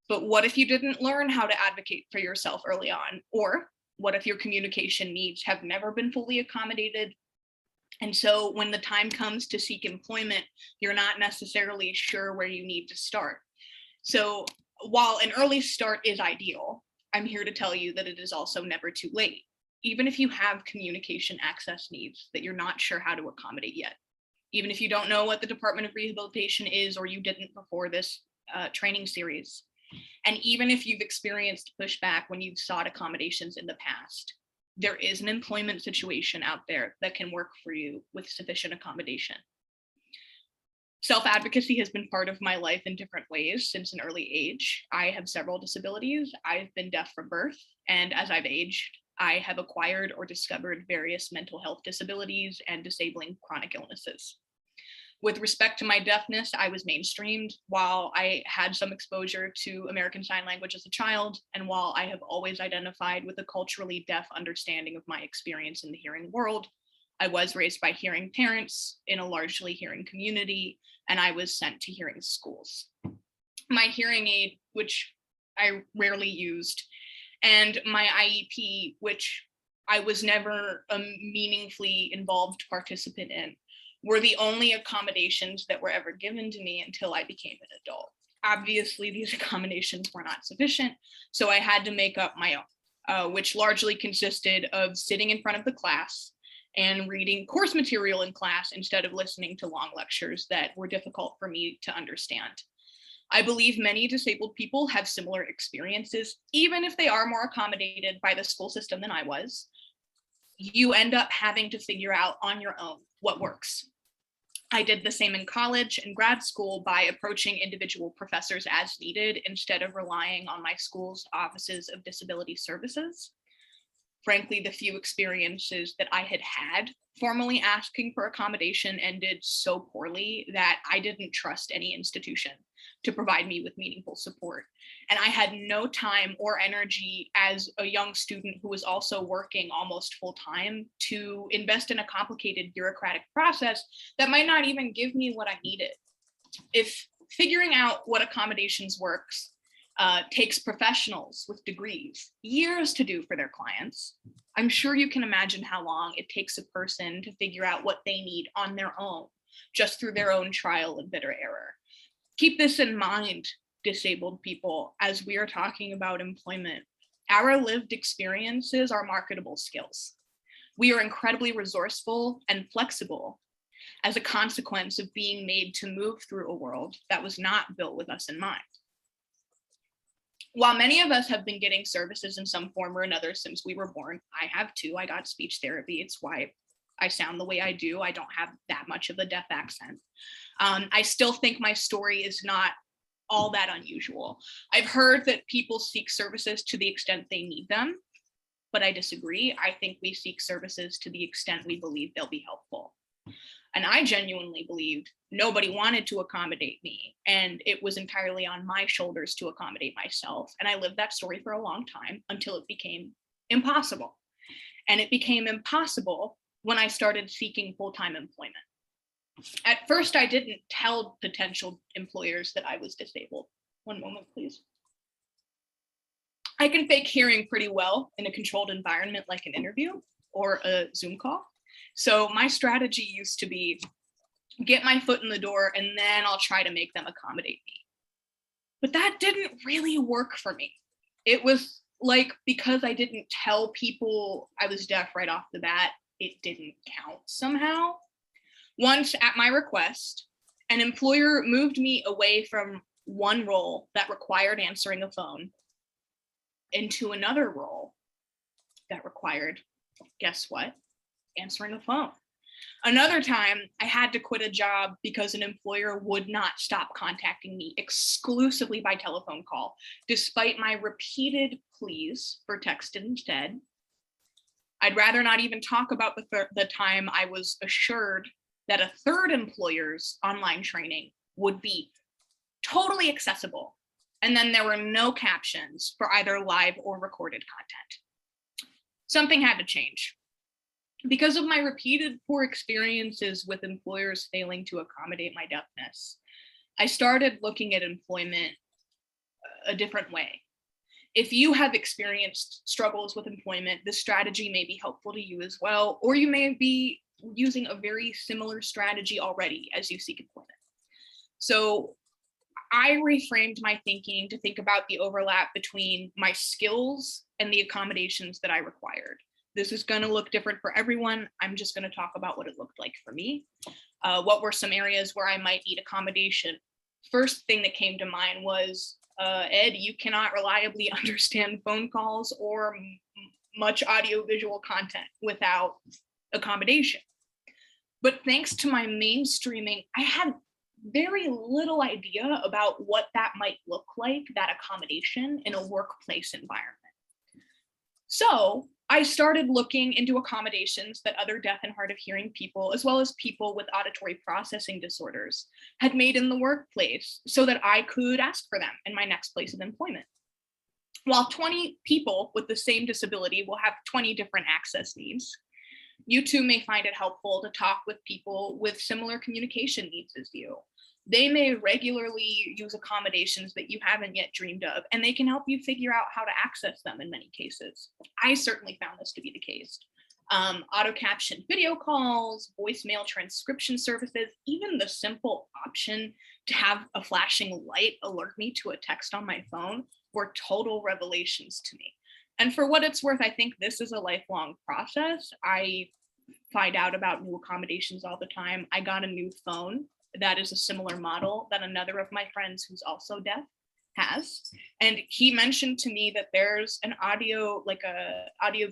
But what if you didn't learn how to advocate for yourself early on? Or what if your communication needs have never been fully accommodated? And so when the time comes to seek employment, you're not necessarily sure where you need to start. So while an early start is ideal, I'm here to tell you that it is also never too late, even if you have communication access needs that you're not sure how to accommodate yet. Even if you don't know what the Department of Rehabilitation is, or you didn't before this training series. And even if you've experienced pushback when you've sought accommodations in the past, there is an employment situation out there that can work for you with sufficient accommodation. Self-advocacy has been part of my life in different ways since an early age. I have several disabilities. I've been deaf from birth, and as I've aged, I have acquired or discovered various mental health disabilities and disabling chronic illnesses. With respect to my deafness, I was mainstreamed while I had some exposure to American Sign Language as a child, and while I have always identified with a culturally deaf understanding of my experience in the hearing world, I was raised by hearing parents in a largely hearing community, and I was sent to hearing schools. My hearing aid, which I rarely used, and my IEP, which I was never a meaningfully involved participant in, were the only accommodations that were ever given to me until I became an adult. Obviously, these accommodations were not sufficient, so I had to make up my own, which largely consisted of sitting in front of the class and reading course material in class instead of listening to long lectures that were difficult for me to understand. I believe many disabled people have similar experiences, even if they are more accommodated by the school system than I was. You end up having to figure out on your own what works. I did the same in college and grad school by approaching individual professors as needed instead of relying on my school's offices of disability services. Frankly, the few experiences that I had had formally asking for accommodation ended so poorly that I didn't trust any institution to provide me with meaningful support. And I had no time or energy as a young student who was also working almost full time to invest in a complicated bureaucratic process that might not even give me what I needed. If figuring out what accommodations works takes professionals with degrees years to do for their clients, I'm sure you can imagine how long it takes a person to figure out what they need on their own, just through their own trial and bitter error. Keep this in mind, disabled people, as we are talking about employment. Our lived experiences are marketable skills. We are incredibly resourceful and flexible as a consequence of being made to move through a world that was not built with us in mind. While many of us have been getting services in some form or another since we were born, I have too. I got speech therapy. It's why I sound the way I do. I don't have that much of a deaf accent. I still think my story is not all that unusual. I've heard that people seek services to the extent they need them, but I disagree. I think we seek services to the extent we believe they'll be helpful. And I genuinely believed nobody wanted to accommodate me, and it was entirely on my shoulders to accommodate myself. And I lived that story for a long time until it became impossible. And it became impossible when I started seeking full-time employment. At first, I didn't tell potential employers that I was disabled. One moment, please. I can fake hearing pretty well in a controlled environment like an interview or a Zoom call. So my strategy used to be get my foot in the door and then I'll try to make them accommodate me. But that didn't really work for me. It was like, because I didn't tell people I was deaf right off the bat, it didn't count somehow. Once, at my request, an employer moved me away from one role that required answering a phone into another role that required, guess what? Answering a phone. Another time, I had to quit a job because an employer would not stop contacting me exclusively by telephone call, despite my repeated pleas for text instead. I'd rather not even talk about the time I was assured that a third employer's online training would be totally accessible, and then there were no captions for either live or recorded content. Something had to change. Because of my repeated poor experiences with employers failing to accommodate my deafness, I started looking at employment a different way. If you have experienced struggles with employment, this strategy may be helpful to you as well, or you may be using a very similar strategy already as you seek employment. So I reframed my thinking to think about the overlap between my skills and the accommodations that I required. This is going to look different for everyone. I'm just going to talk about what it looked like for me. What were some areas where I might need accommodation? First thing that came to mind was, Ed, you cannot reliably understand phone calls or much audio-visual content without accommodation. But thanks to my mainstreaming, I had very little idea about what that might look like, that accommodation in a workplace environment. So I started looking into accommodations that other deaf and hard of hearing people, as well as people with auditory processing disorders, had made in the workplace so that I could ask for them in my next place of employment. While 20 people with the same disability will have 20 different access needs, you too may find it helpful to talk with people with similar communication needs as you. They may regularly use accommodations that you haven't yet dreamed of, and they can help you figure out how to access them in many cases. I certainly found this to be the case. Auto caption video calls, voicemail transcription services, even the simple option to have a flashing light alert me to a text on my phone were total revelations to me. And for what it's worth, I think this is a lifelong process. I find out about new accommodations all the time. I got a new phone that is a similar model that another of my friends who's also deaf has. And he mentioned to me that there's an audio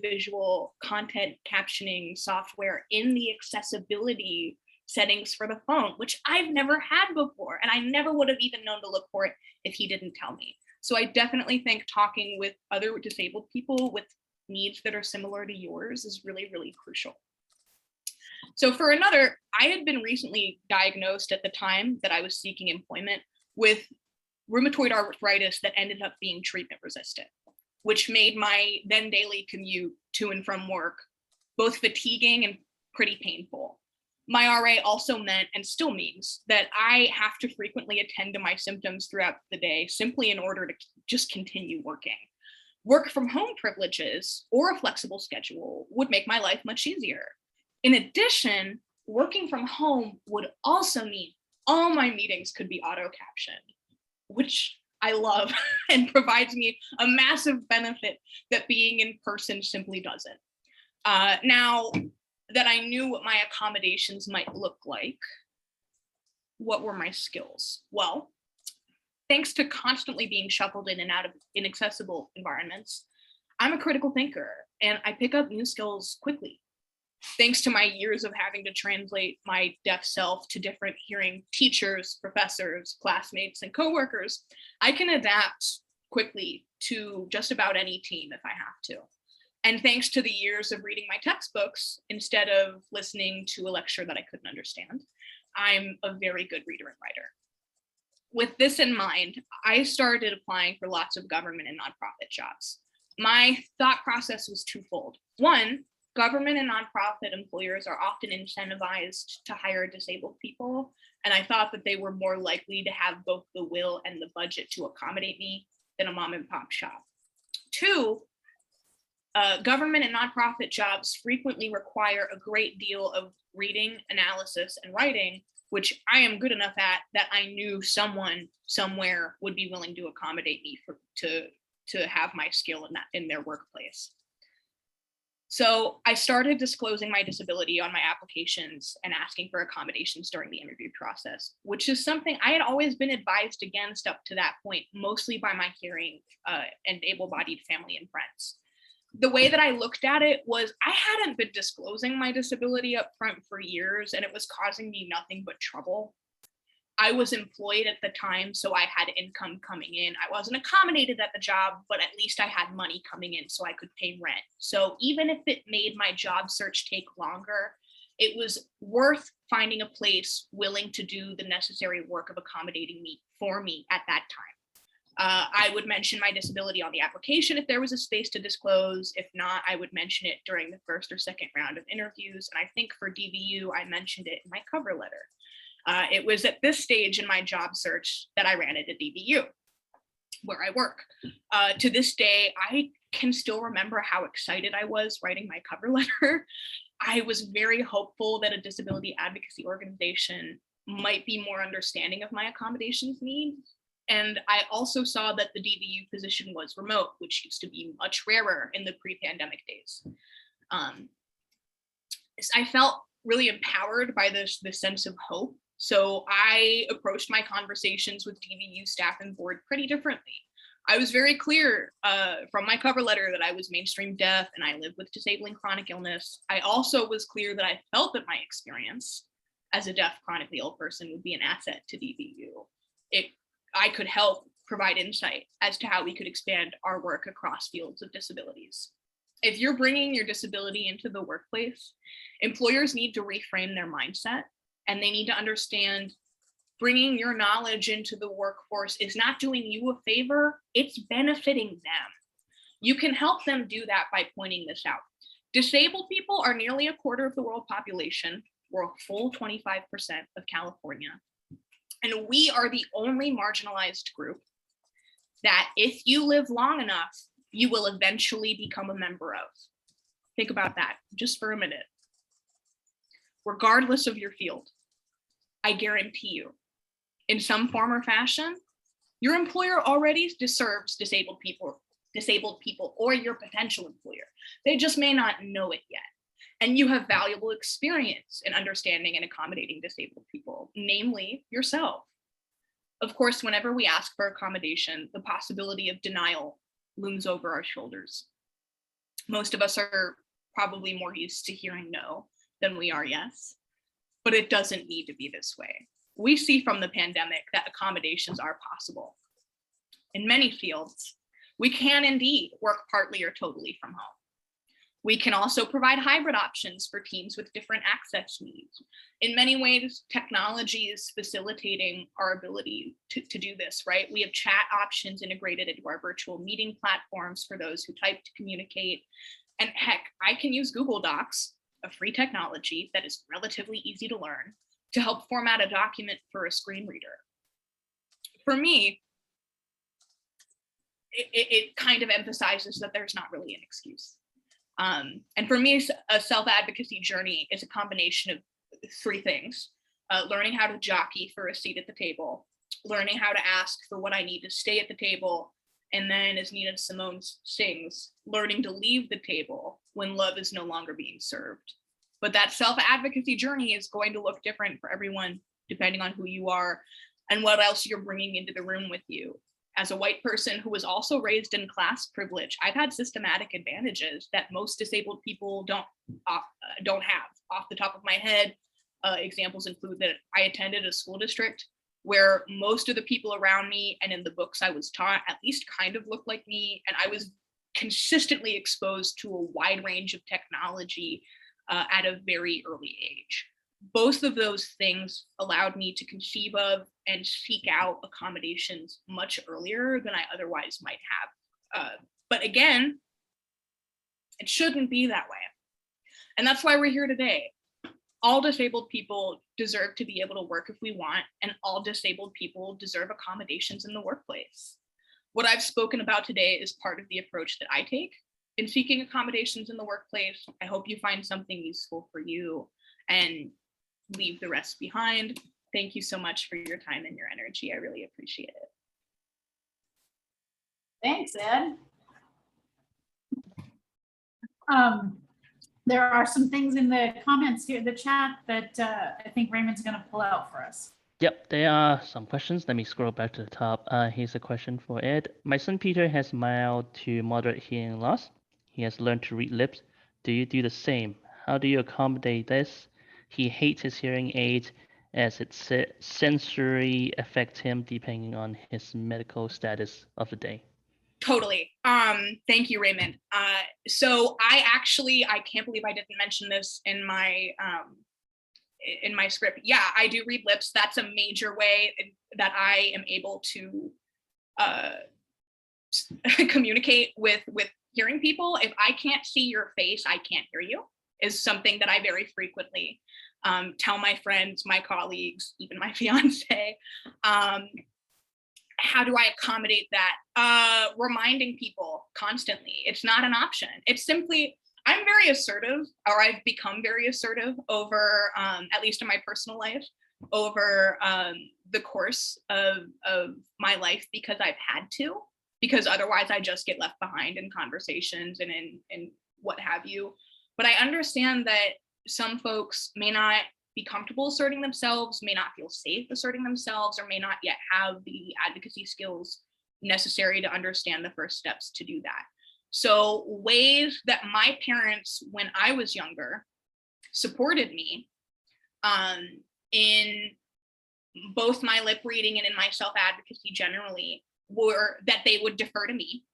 visual content captioning software in the accessibility settings for the phone, which I've never had before. And I never would have even known to look for it if he didn't tell me. So I definitely think talking with other disabled people with needs that are similar to yours is really, really crucial. So for another, I had been recently diagnosed at the time that I was seeking employment with rheumatoid arthritis that ended up being treatment resistant, which made my then daily commute to and from work both fatiguing and pretty painful. My RA also meant, and still means, that I have to frequently attend to my symptoms throughout the day simply in order to just continue working. Work from home privileges or a flexible schedule would make my life much easier. In addition, working from home would also mean all my meetings could be auto captioned, which I love and provides me a massive benefit that being in person simply doesn't. Now that I knew what my accommodations might look like, what were my skills? Well, thanks to constantly being shuffled in and out of inaccessible environments, I'm a critical thinker and I pick up new skills quickly. Thanks to my years of having to translate my deaf self to different hearing teachers, professors, classmates, and coworkers, I can adapt quickly to just about any team if I have to. And thanks to the years of reading my textbooks instead of listening to a lecture that I couldn't understand, I'm a very good reader and writer. With this in mind, I started applying for lots of government and nonprofit jobs. My thought process was twofold. One, government and nonprofit employers are often incentivized to hire disabled people, and I thought that they were more likely to have both the will and the budget to accommodate me than a mom and pop shop. 2, government and nonprofit jobs frequently require a great deal of reading, analysis, and writing, which I am good enough at that I knew someone somewhere would be willing to accommodate me to have my skill in their workplace. So I started disclosing my disability on my applications and asking for accommodations during the interview process, which is something I had always been advised against up to that point, mostly by my hearing and able-bodied family and friends. The way that I looked at it was I hadn't been disclosing my disability up front for years, and it was causing me nothing but trouble. I was employed at the time, so I had income coming in. I wasn't accommodated at the job, but at least I had money coming in so I could pay rent. So even if it made my job search take longer, it was worth finding a place willing to do the necessary work of accommodating me for me at that time. I would mention my disability on the application if there was a space to disclose. If not, I would mention it during the first or second round of interviews. And I think for DVU, I mentioned it in my cover letter. It was at this stage in my job search that I ran into DVU, where I work. To this day, I can still remember how excited I was writing my cover letter. I was very hopeful that a disability advocacy organization might be more understanding of my accommodations needs. And I also saw that the DVU position was remote, which used to be much rarer in the pre-pandemic days. I felt really empowered by this sense of hope. So I approached my conversations with DVU staff and board pretty differently. I was very clear from my cover letter that I was mainstream deaf and I live with disabling chronic illness. I also was clear that I felt that my experience as a deaf chronically ill person would be an asset to DVU. I could help provide insight as to how we could expand our work across fields of disabilities. If you're bringing your disability into the workplace, employers need to reframe their mindset, and they need to understand bringing your knowledge into the workforce is not doing you a favor, it's benefiting them. You can help them do that by pointing this out. Disabled people are nearly a quarter of the world population. We're a full 25% of California. And we are the only marginalized group that if you live long enough, you will eventually become a member of. Think about that just for a minute. Regardless of your field, I guarantee you, in some form or fashion, your employer already deserves disabled people or your potential employer. They just may not know it yet. And you have valuable experience in understanding and accommodating disabled people, namely yourself. Of course, whenever we ask for accommodation, the possibility of denial looms over our shoulders. Most of us are probably more used to hearing no than we are yes, but it doesn't need to be this way. We see from the pandemic that accommodations are possible. In many fields, we can indeed work partly or totally from home. We can also provide hybrid options for teams with different access needs. In many ways, technology is facilitating our ability to do this, right? We have chat options integrated into our virtual meeting platforms for those who type to communicate. And heck, I can use Google Docs, a free technology that is relatively easy to learn, to help format a document for a screen reader. For me, it kind of emphasizes that there's not really an excuse. And for me, a self-advocacy journey is a combination of 3 things: learning how to jockey for a seat at the table, learning how to ask for what I need to stay at the table, and then, as Nina Simone sings, learning to leave the table when love is no longer being served. But that self-advocacy journey is going to look different for everyone, depending on who you are and what else you're bringing into the room with you. As a white person who was also raised in class privilege, I've had systematic advantages that most disabled people don't have. Off the top of my head, examples include that I attended a school district where most of the people around me and in the books I was taught at least kind of looked like me, and I was consistently exposed to a wide range of technology at a very early age. Both of those things allowed me to conceive of and seek out accommodations much earlier than I otherwise might have. But again, it shouldn't be that way. And that's why we're here today. All disabled people deserve to be able to work if we want, and all disabled people deserve accommodations in the workplace. What I've spoken about today is part of the approach that I take in seeking accommodations in the workplace. I hope you find something useful for you and leave the rest behind. Thank you so much for your time and your energy. I really appreciate it. Thanks, Ed. There are some things in the comments here, the chat, that I think Raymond's going to pull out for us. Yep, there are some questions. Let me scroll back to the top. Here's a question for Ed. My son Peter has mild to moderate hearing loss. He has learned to read lips. Do you do the same? How do you accommodate this? He hates his hearing aid as it sensory affects him depending on his medical status of the day. Totally. Thank you, Raymond. So I can't believe I didn't mention this in my script. Yeah, I do read lips. That's a major way that I am able to communicate with hearing people. If I can't see your face, I can't hear you, is something that I very frequently tell my friends, my colleagues, even my fiance. How do I accommodate that? Reminding people constantly, it's not an option. It's simply, I'm very assertive, or I've become very assertive over, at least in my personal life, over the course of my life, because I've had to, because otherwise I just get left behind in conversations and in what have you. But I understand that some folks may not be comfortable asserting themselves, may not feel safe asserting themselves, or may not yet have the advocacy skills necessary to understand the first steps to do that. So ways that my parents, when I was younger, supported me in both my lip reading and in my self-advocacy generally, were that they would defer to me.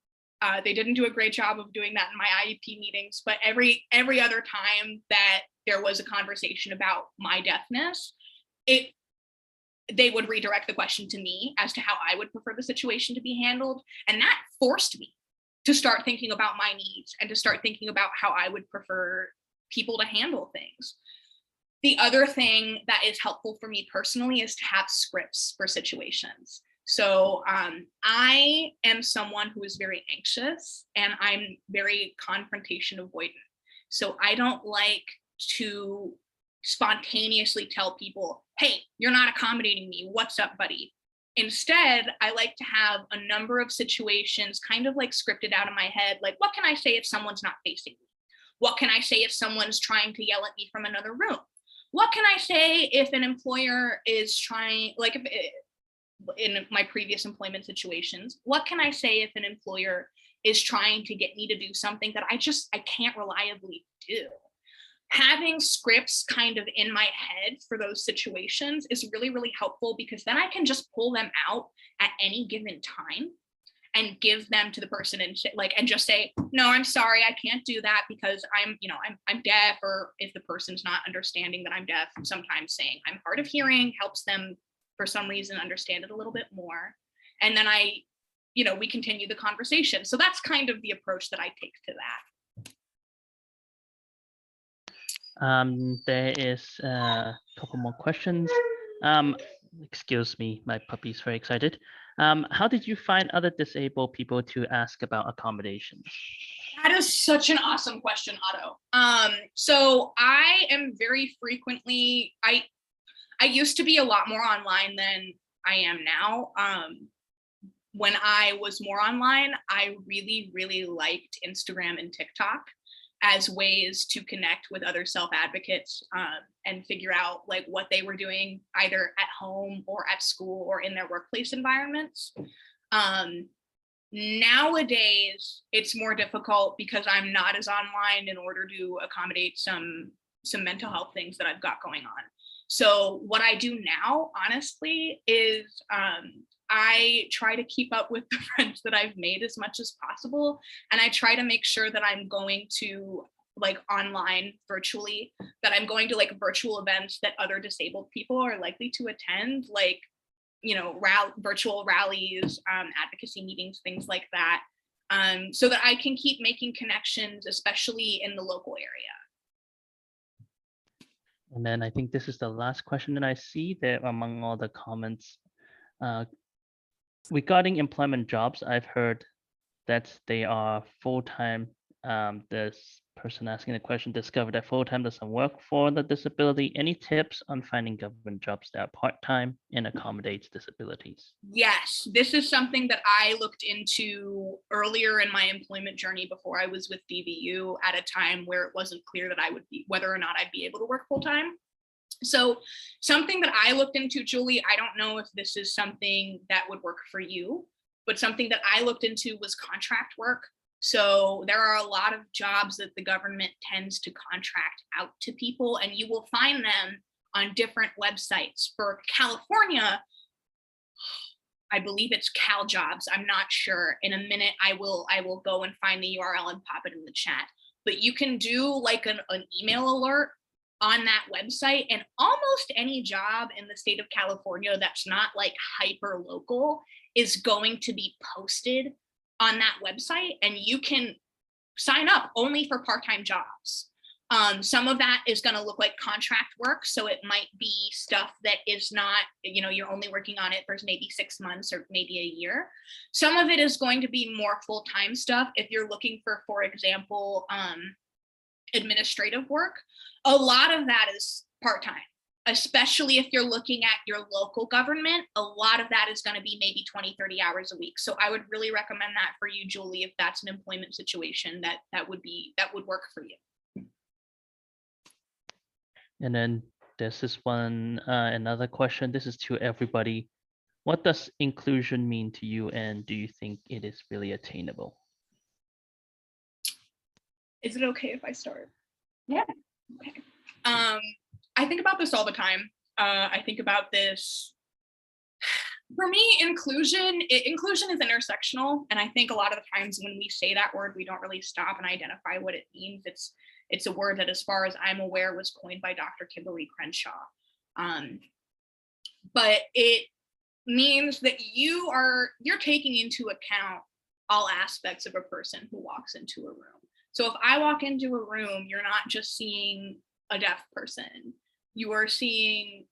They didn't do a great job of doing that in my Iep meetings, but every other time that there was a conversation about my deafness, they would redirect the question to me as to how I would prefer the situation to be handled. And that forced me to start thinking about my needs and to start thinking about how I would prefer people to handle things. The other thing that is helpful for me personally is to have scripts for situations. So I am someone who is very anxious, and I'm very confrontation avoidant. So I don't like to spontaneously tell people, hey, you're not accommodating me. What's up, buddy? Instead, I like to have a number of situations kind of like scripted out in my head. Like, what can I say if someone's not facing me? What can I say if someone's trying to yell at me from another room? What can I say if an employer is trying, like in my previous employment situations, what can I say if an employer is trying to get me to do something that I can't reliably do? Having scripts kind of in my head for those situations is really, really helpful, because then I can just pull them out at any given time and give them to the person and just say, no, I'm sorry, I can't do that because I'm deaf. Or if the person's not understanding that I'm deaf, sometimes saying I'm hard of hearing helps them for some reason understand it a little bit more. And then we continue the conversation. So that's kind of the approach that I take to that. There is a couple more questions. Excuse me, my puppy's very excited. How did you find other disabled people to ask about accommodations? That is such an awesome question, Otto. So I am very frequently, I used to be a lot more online than I am now. When I was more online, I really, really liked Instagram and TikTok as ways to connect with other self-advocates and figure out like what they were doing either at home or at school or in their workplace environments. Nowadays, it's more difficult because I'm not as online in order to accommodate some mental health things that I've got going on. So what I do now, honestly, is I try to keep up with the friends that I've made as much as possible. And I try to make sure that I'm going to like online virtually, that I'm going to like virtual events that other disabled people are likely to attend, like, virtual rallies, advocacy meetings, things like that, so that I can keep making connections, especially in the local area. And then I think this is the last question that I see there among all the comments. Regarding employment jobs, I've heard that they are full-time. This person asking the question discovered that full-time doesn't work for the disability. Any tips on finding government jobs that are part-time and accommodates disabilities? Yes, this is something that I looked into earlier in my employment journey before I was with DVU at a time where it wasn't clear that I would be, whether or not I'd be able to work full-time. So something that I looked into, Julie, I don't know if this is something that would work for you, but something that I looked into was contract work. So there are a lot of jobs that the government tends to contract out to people, and you will find them on different websites. For California, I believe it's Cal Jobs. I'm not sure. In a minute, I will go and find the URL and pop it in the chat. But you can do like an email alert on that website, and almost any job in the state of California that's not like hyper local is going to be posted on that website, and you can sign up only for part-time jobs. Some of that is going to look like contract work, so it might be stuff that is not, you know, you're only working on it for maybe 6 months or maybe a year. Some of it is going to be more full-time stuff. If you're looking for example, administrative work, a lot of that is part-time, especially if you're looking at your local government. A lot of that is going to be maybe 20-30 hours a week. So I would really recommend that for you, Julie, if that's an employment situation that would work for you. And then there's this one, another question. This is to everybody. What does inclusion mean to you, and do you think it is really attainable? Is it okay if I start? Yeah. Okay. I think about this all the time. I think about this. For me, inclusion is intersectional, and I think a lot of the times when we say that word, we don't really stop and identify what it means. It's a word that, as far as I'm aware, was coined by Dr. Kimberly Crenshaw. But it means that you're taking into account all aspects of a person who walks into a room. So if I walk into a room, you're not just seeing a deaf person. You are seeing,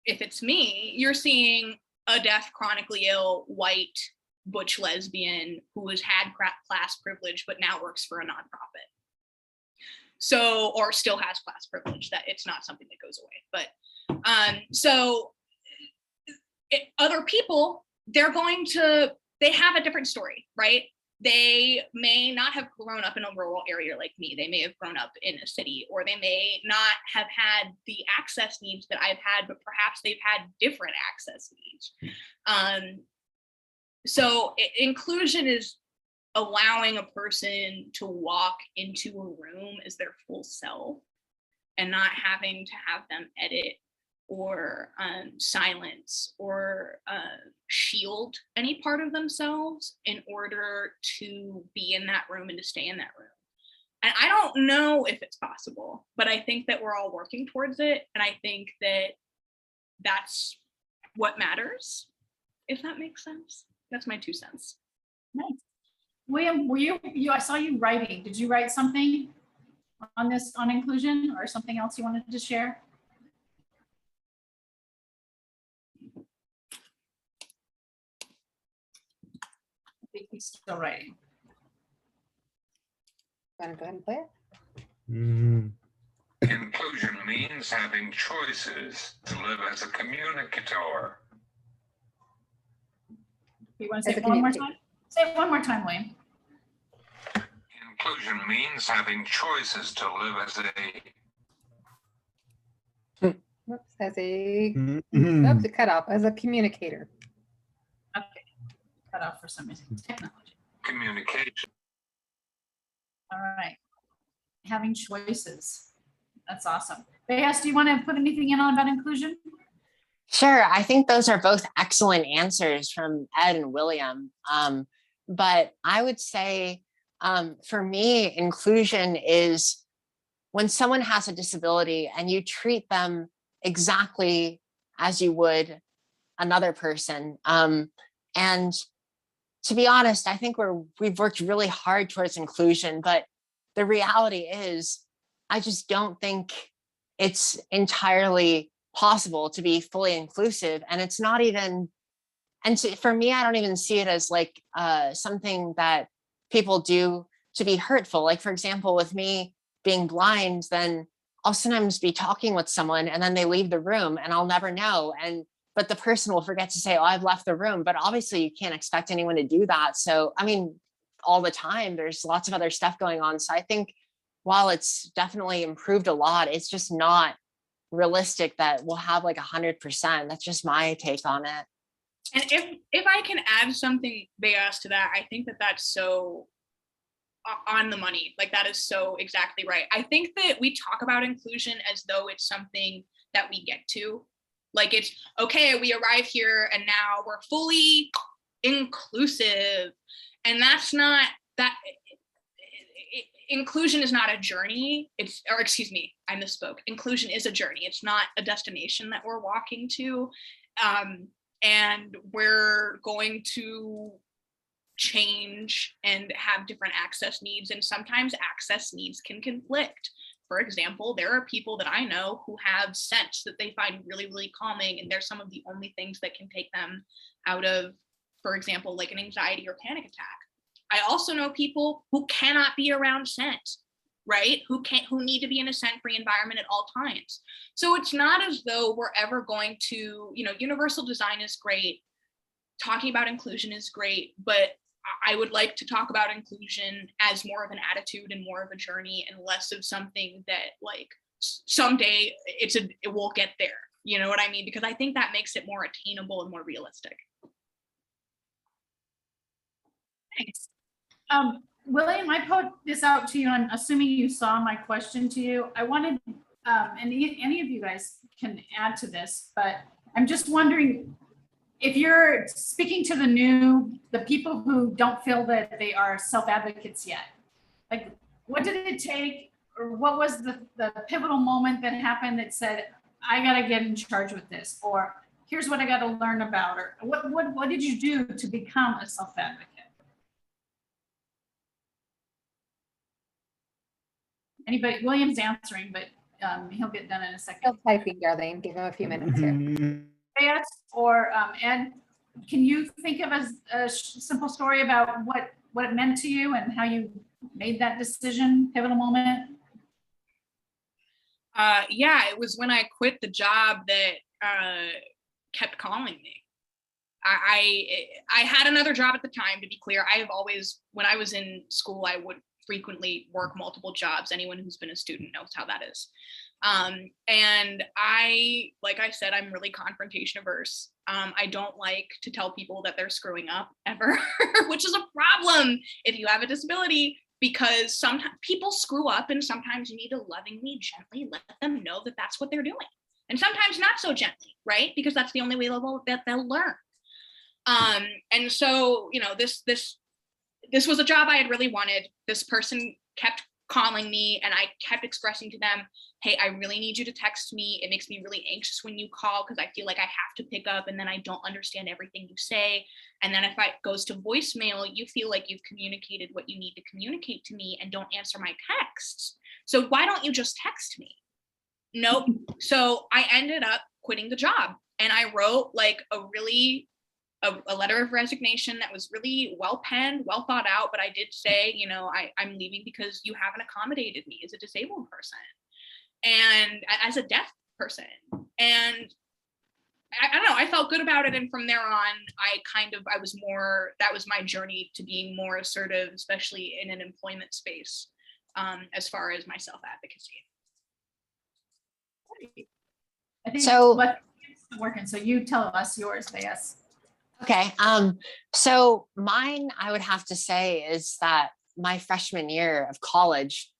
if it's me, you're seeing a deaf, chronically ill, white, butch lesbian who has had class privilege but now works for a nonprofit. So, or still has class privilege, that it's not something that goes away. But other people, they have a different story, right? They may not have grown up in a rural area like me. They may have grown up in a city, or they may not have had the access needs that I've had, but perhaps they've had different access needs. So inclusion is allowing a person to walk into a room as their full self and not having to have them edit or silence or shield any part of themselves in order to be in that room and to stay in that room. And I don't know if it's possible, but I think that we're all working towards it. And I think that that's what matters, if that makes sense. That's my 2 cents. Nice. William, were you, I saw you writing. Did you write something on this, on inclusion, or something else you wanted to share? I think he's still writing. Want to go ahead and play it? Inclusion means having choices to live as a communicator. You want to say it one more time? Say it one more time, William. Inclusion means having choices to live as a Whoops, as a, oops, it cut off, as a communicator. Okay, cut off for some reason. Technology. communication. All right. Having choices. That's awesome. Bayas, do you want to put anything in on about inclusion? Sure, I think those are both excellent answers from Ed and William. But I would say, for me, inclusion is when someone has a disability and you treat them exactly as you would another person. And to be honest, I think we've worked really hard towards inclusion, but the reality is, I just don't think it's entirely possible to be fully inclusive. And it's not even, for me, I don't even see it as like something that people do to be hurtful. Like, for example, with me being blind, then I'll sometimes be talking with someone and then they leave the room and I'll never know. But the person will forget to say, oh, I've left the room. But obviously you can't expect anyone to do that. So, I mean, all the time, there's lots of other stuff going on. So I think while it's definitely improved a lot, it's just not realistic that we'll have like 100%. That's just my take on it. And if I can add something, Beas, to that, I think that that's so on the money. Like, that is so exactly right. I think that we talk about inclusion as though it's something that we get to. Like, it's okay, we arrive here and now we're fully inclusive. And that's not that. Inclusion is not a journey. I misspoke. Inclusion is a journey. It's not a destination that we're walking to. And we're going to change and have different access needs. And sometimes access needs can conflict. For example, there are people that I know who have scents that they find really, really calming. And they're some of the only things that can take them out of, for example, like an anxiety or panic attack. I also know people who cannot be around scent, right? Who need to be in a scent-free environment at all times. So it's not as though we're ever going to, universal design is great. Talking about inclusion is great, but I would like to talk about inclusion as more of an attitude and more of a journey and less of something that like someday we'll get there. You know what I mean? Because I think that makes it more attainable and more realistic. Thanks. William, I put this out to you. I'm assuming you saw my question to you. I wanted, and any of you guys can add to this, but I'm just wondering if you're speaking to the people who don't feel that they are self-advocates yet, like what did it take, or what was the pivotal moment that happened that said, I got to get in charge with this, or here's what I got to learn about, or what did you do to become a self-advocate? Anybody? William's answering, but he'll get done in a second. Still typing, Darlene. Give him a few minutes here. Yes, or Ed, can you think of a simple story about what it meant to you and how you made that decision, pivotal moment? Yeah, it was when I quit the job that kept calling me. I had another job at the time, to be clear. I have always, when I was in school, I would frequently work multiple jobs. Anyone who's been a student knows how that is. And like I said, I'm really confrontation averse. I don't like to tell people that they're screwing up ever, which is a problem if you have a disability, because sometimes people screw up and sometimes you need to lovingly, gently let them know that that's what they're doing. And sometimes not so gently, right? Because that's the only way they'll learn. And so, this was a job I had really wanted. This person kept calling me and I kept expressing to them, hey, I really need you to text me. It makes me really anxious when you call because I feel like I have to pick up and then I don't understand everything you say. And then if it goes to voicemail, you feel like you've communicated what you need to communicate to me and don't answer my texts. So why don't you just text me? Nope. So I ended up quitting the job and I wrote like a letter of resignation that was really well penned, well thought out, but I did say, I'm leaving because you haven't accommodated me as a disabled person and as a deaf person. And I don't know, I felt good about it. And from there on, that was my journey to being more assertive, especially in an employment space, as far as my self-advocacy. I think so. Working. So you tell us yours, Beas. Okay. So mine, I would have to say, is that my freshman year of college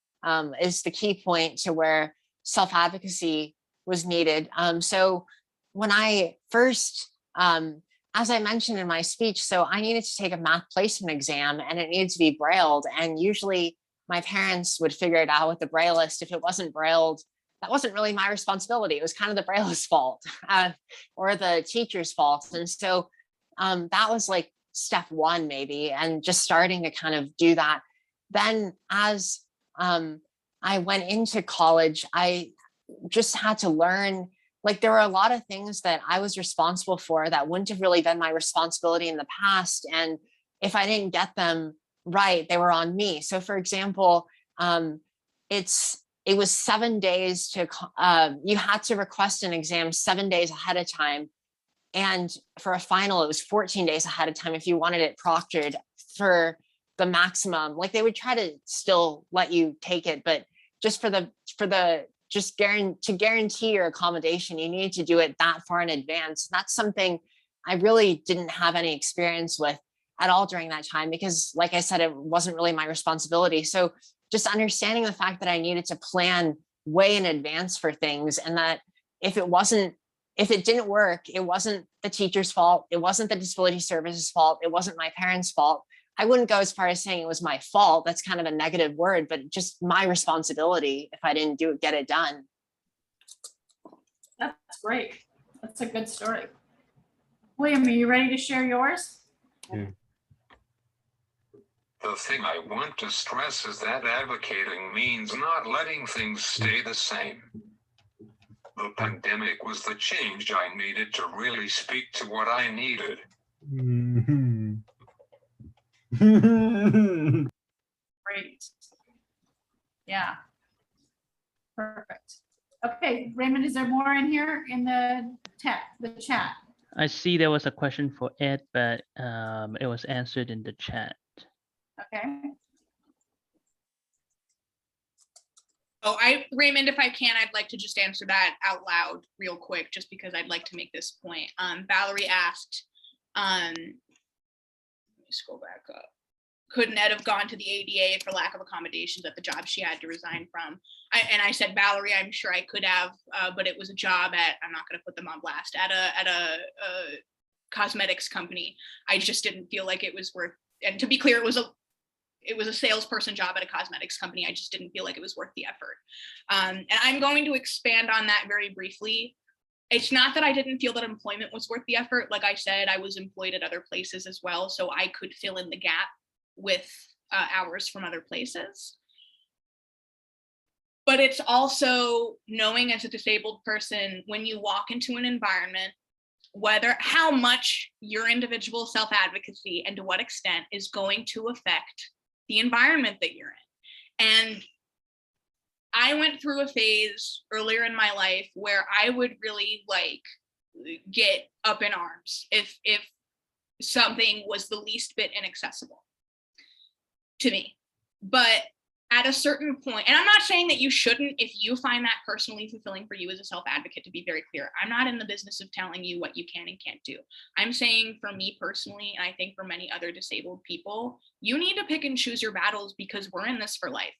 is the key point to where self-advocacy was needed. So when I first, as I mentioned in my speech, so I needed to take a math placement exam and it needed to be brailled. And usually my parents would figure it out with the brailleist. If it wasn't brailled, that wasn't really my responsibility. It was kind of the brailleist's fault or the teacher's fault. And so that was like step one, maybe, and just starting to kind of do that. Then as I went into college, I just had to learn, like there were a lot of things that I was responsible for that wouldn't have really been my responsibility in the past. And if I didn't get them right, they were on me. So for example, it was 7 days to, you had to request an exam 7 days ahead of time. And for a final, it was 14 days ahead of time if you wanted it proctored for the maximum. Like they would try to still let you take it, but just to guarantee your accommodation, you need to do it that far in advance. That's something I really didn't have any experience with at all during that time, because like I said, it wasn't really my responsibility. So just understanding the fact that I needed to plan way in advance for things, and that if it didn't work, it wasn't the teacher's fault, it wasn't the disability services fault, it wasn't my parents' fault. I wouldn't go as far as saying it was my fault. That's kind of a negative word, but just my responsibility if I didn't get it done. That's great. That's a good story. William, are you ready to share yours? The thing I want to stress is that advocating means not letting things stay the same. The pandemic was the change I needed to really speak to what I needed. Great. Yeah. Perfect. Okay, Raymond, is there more in here in the chat? I see there was a question for Ed, but it was answered in the chat. Okay. Oh, Raymond, if I can, I'd like to just answer that out loud real quick, just because I'd like to make this point. Valerie asked, let me scroll back up. Could Ed have gone to the ADA for lack of accommodations at the job she had to resign from? I said, Valerie, I'm sure I could have, but it was a job at, I'm not going to put them on blast, at a cosmetics company. I just didn't feel like it was worth, and to be clear, it was a salesperson job at a cosmetics company. I just didn't feel like it was worth the effort. And I'm going to expand on that very briefly. It's not that I didn't feel that employment was worth the effort. Like I said, I was employed at other places as well, so I could fill in the gap with hours from other places. But it's also knowing as a disabled person, when you walk into an environment, how much your individual self-advocacy and to what extent is going to affect the environment that you're in. And I went through a phase earlier in my life where I would really get up in arms if something was the least bit inaccessible to me. But at a certain point, and I'm not saying that you shouldn't if you find that personally fulfilling for you as a self-advocate, to be very clear. I'm not in the business of telling you what you can and can't do. I'm saying for me personally, and I think for many other disabled people, you need to pick and choose your battles, because we're in this for life.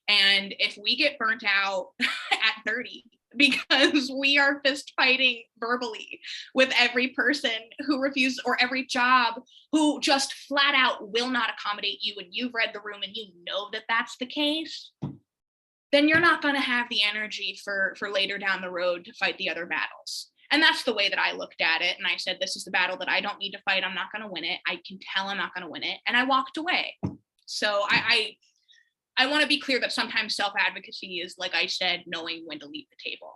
And if we get burnt out at 30 because we are fist fighting verbally with every person who refuses, or every job who just flat out will not accommodate you, and you've read the room and you know that that's the case, then you're not going to have the energy for later down the road to fight the other battles. And that's the way that I looked at it. And I said, this is the battle that I don't need to fight. I'm not going to win it. I can tell I'm not going to win it. And I walked away. So I want to be clear that sometimes self-advocacy is, like I said, knowing when to leave the table.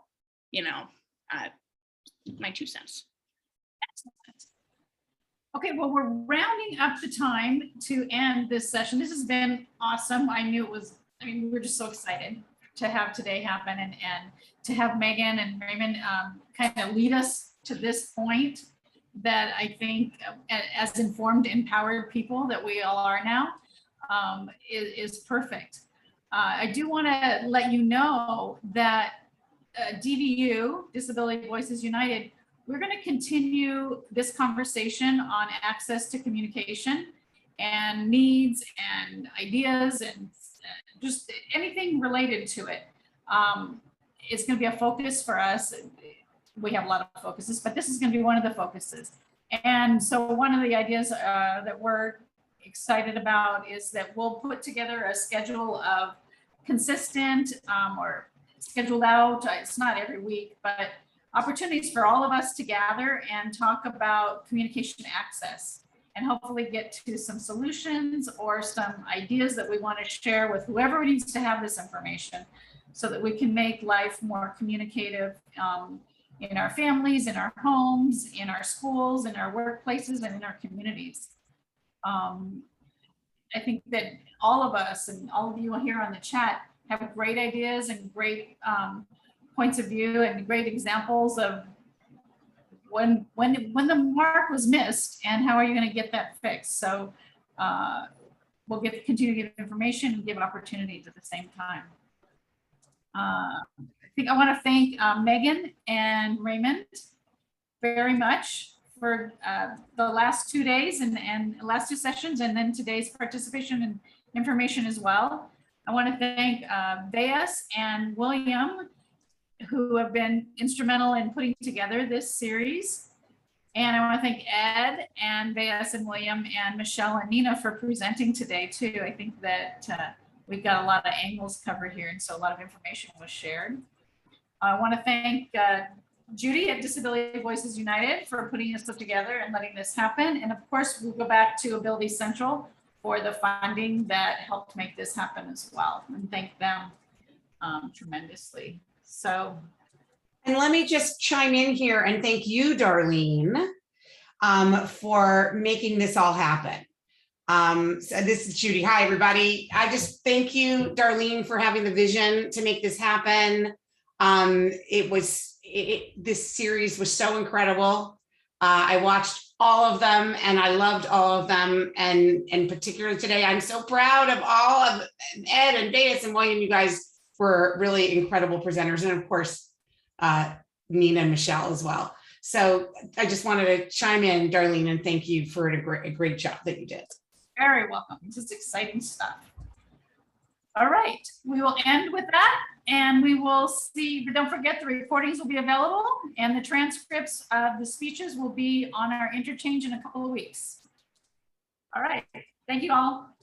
My 2 cents. Excellent. Okay, well, we're rounding up the time to end this session. This has been awesome. We're just so excited to have today happen, and to have Megan and Raymond kind of lead us to this point that I think, as informed, empowered people that we all are now, is perfect. I do want to let you know that DVU, Disability Voices United, we're going to continue this conversation on access to communication and needs and ideas and just anything related to it. It's going to be a focus for us. We have a lot of focuses, but this is going to be one of the focuses. And so one of the ideas that we're excited about is that we'll put together a schedule of consistent or scheduled out, it's not every week, but opportunities for all of us to gather and talk about communication access and hopefully get to some solutions or some ideas that we want to share with whoever needs to have this information so that we can make life more communicative in our families, in our homes, in our schools, in our workplaces, and in our communities. I think that all of us and all of you here on the chat have great ideas and great points of view and great examples of when the mark was missed and how are you going to get that fixed. So we'll continue to give information and give opportunities at the same time. I think I want to thank Megan and Raymond very much for the last 2 days and last 2 sessions, and then today's participation and information as well. I want to thank Bayes and William, who have been instrumental in putting together this series. And I want to thank Ed and Bayes and William and Michelle and Nina for presenting today too. I think that we've got a lot of angles covered here, and so a lot of information was shared. I want to thank Judy at Disability Voices United for putting this stuff together and letting this happen. And of course, we'll go back to Ability Central for the funding that helped make this happen as well, and thank them tremendously. So. And let me just chime in here and thank you, Darlene, for making this all happen. So this is Judy. Hi, everybody. I just thank you, Darlene, for having the vision to make this happen. This series was so incredible. I watched all of them and I loved all of them. And particularly today, I'm so proud of all of Ed and Bayes and William. You guys were really incredible presenters. And of course, Nina and Michelle as well. So I just wanted to chime in, Darlene, and thank you for a great job that you did. Very welcome. This is exciting stuff. All right, we will end with that, and we will see, but don't forget the recordings will be available and the transcripts of the speeches will be on our interchange in a couple of weeks. All right, thank you all.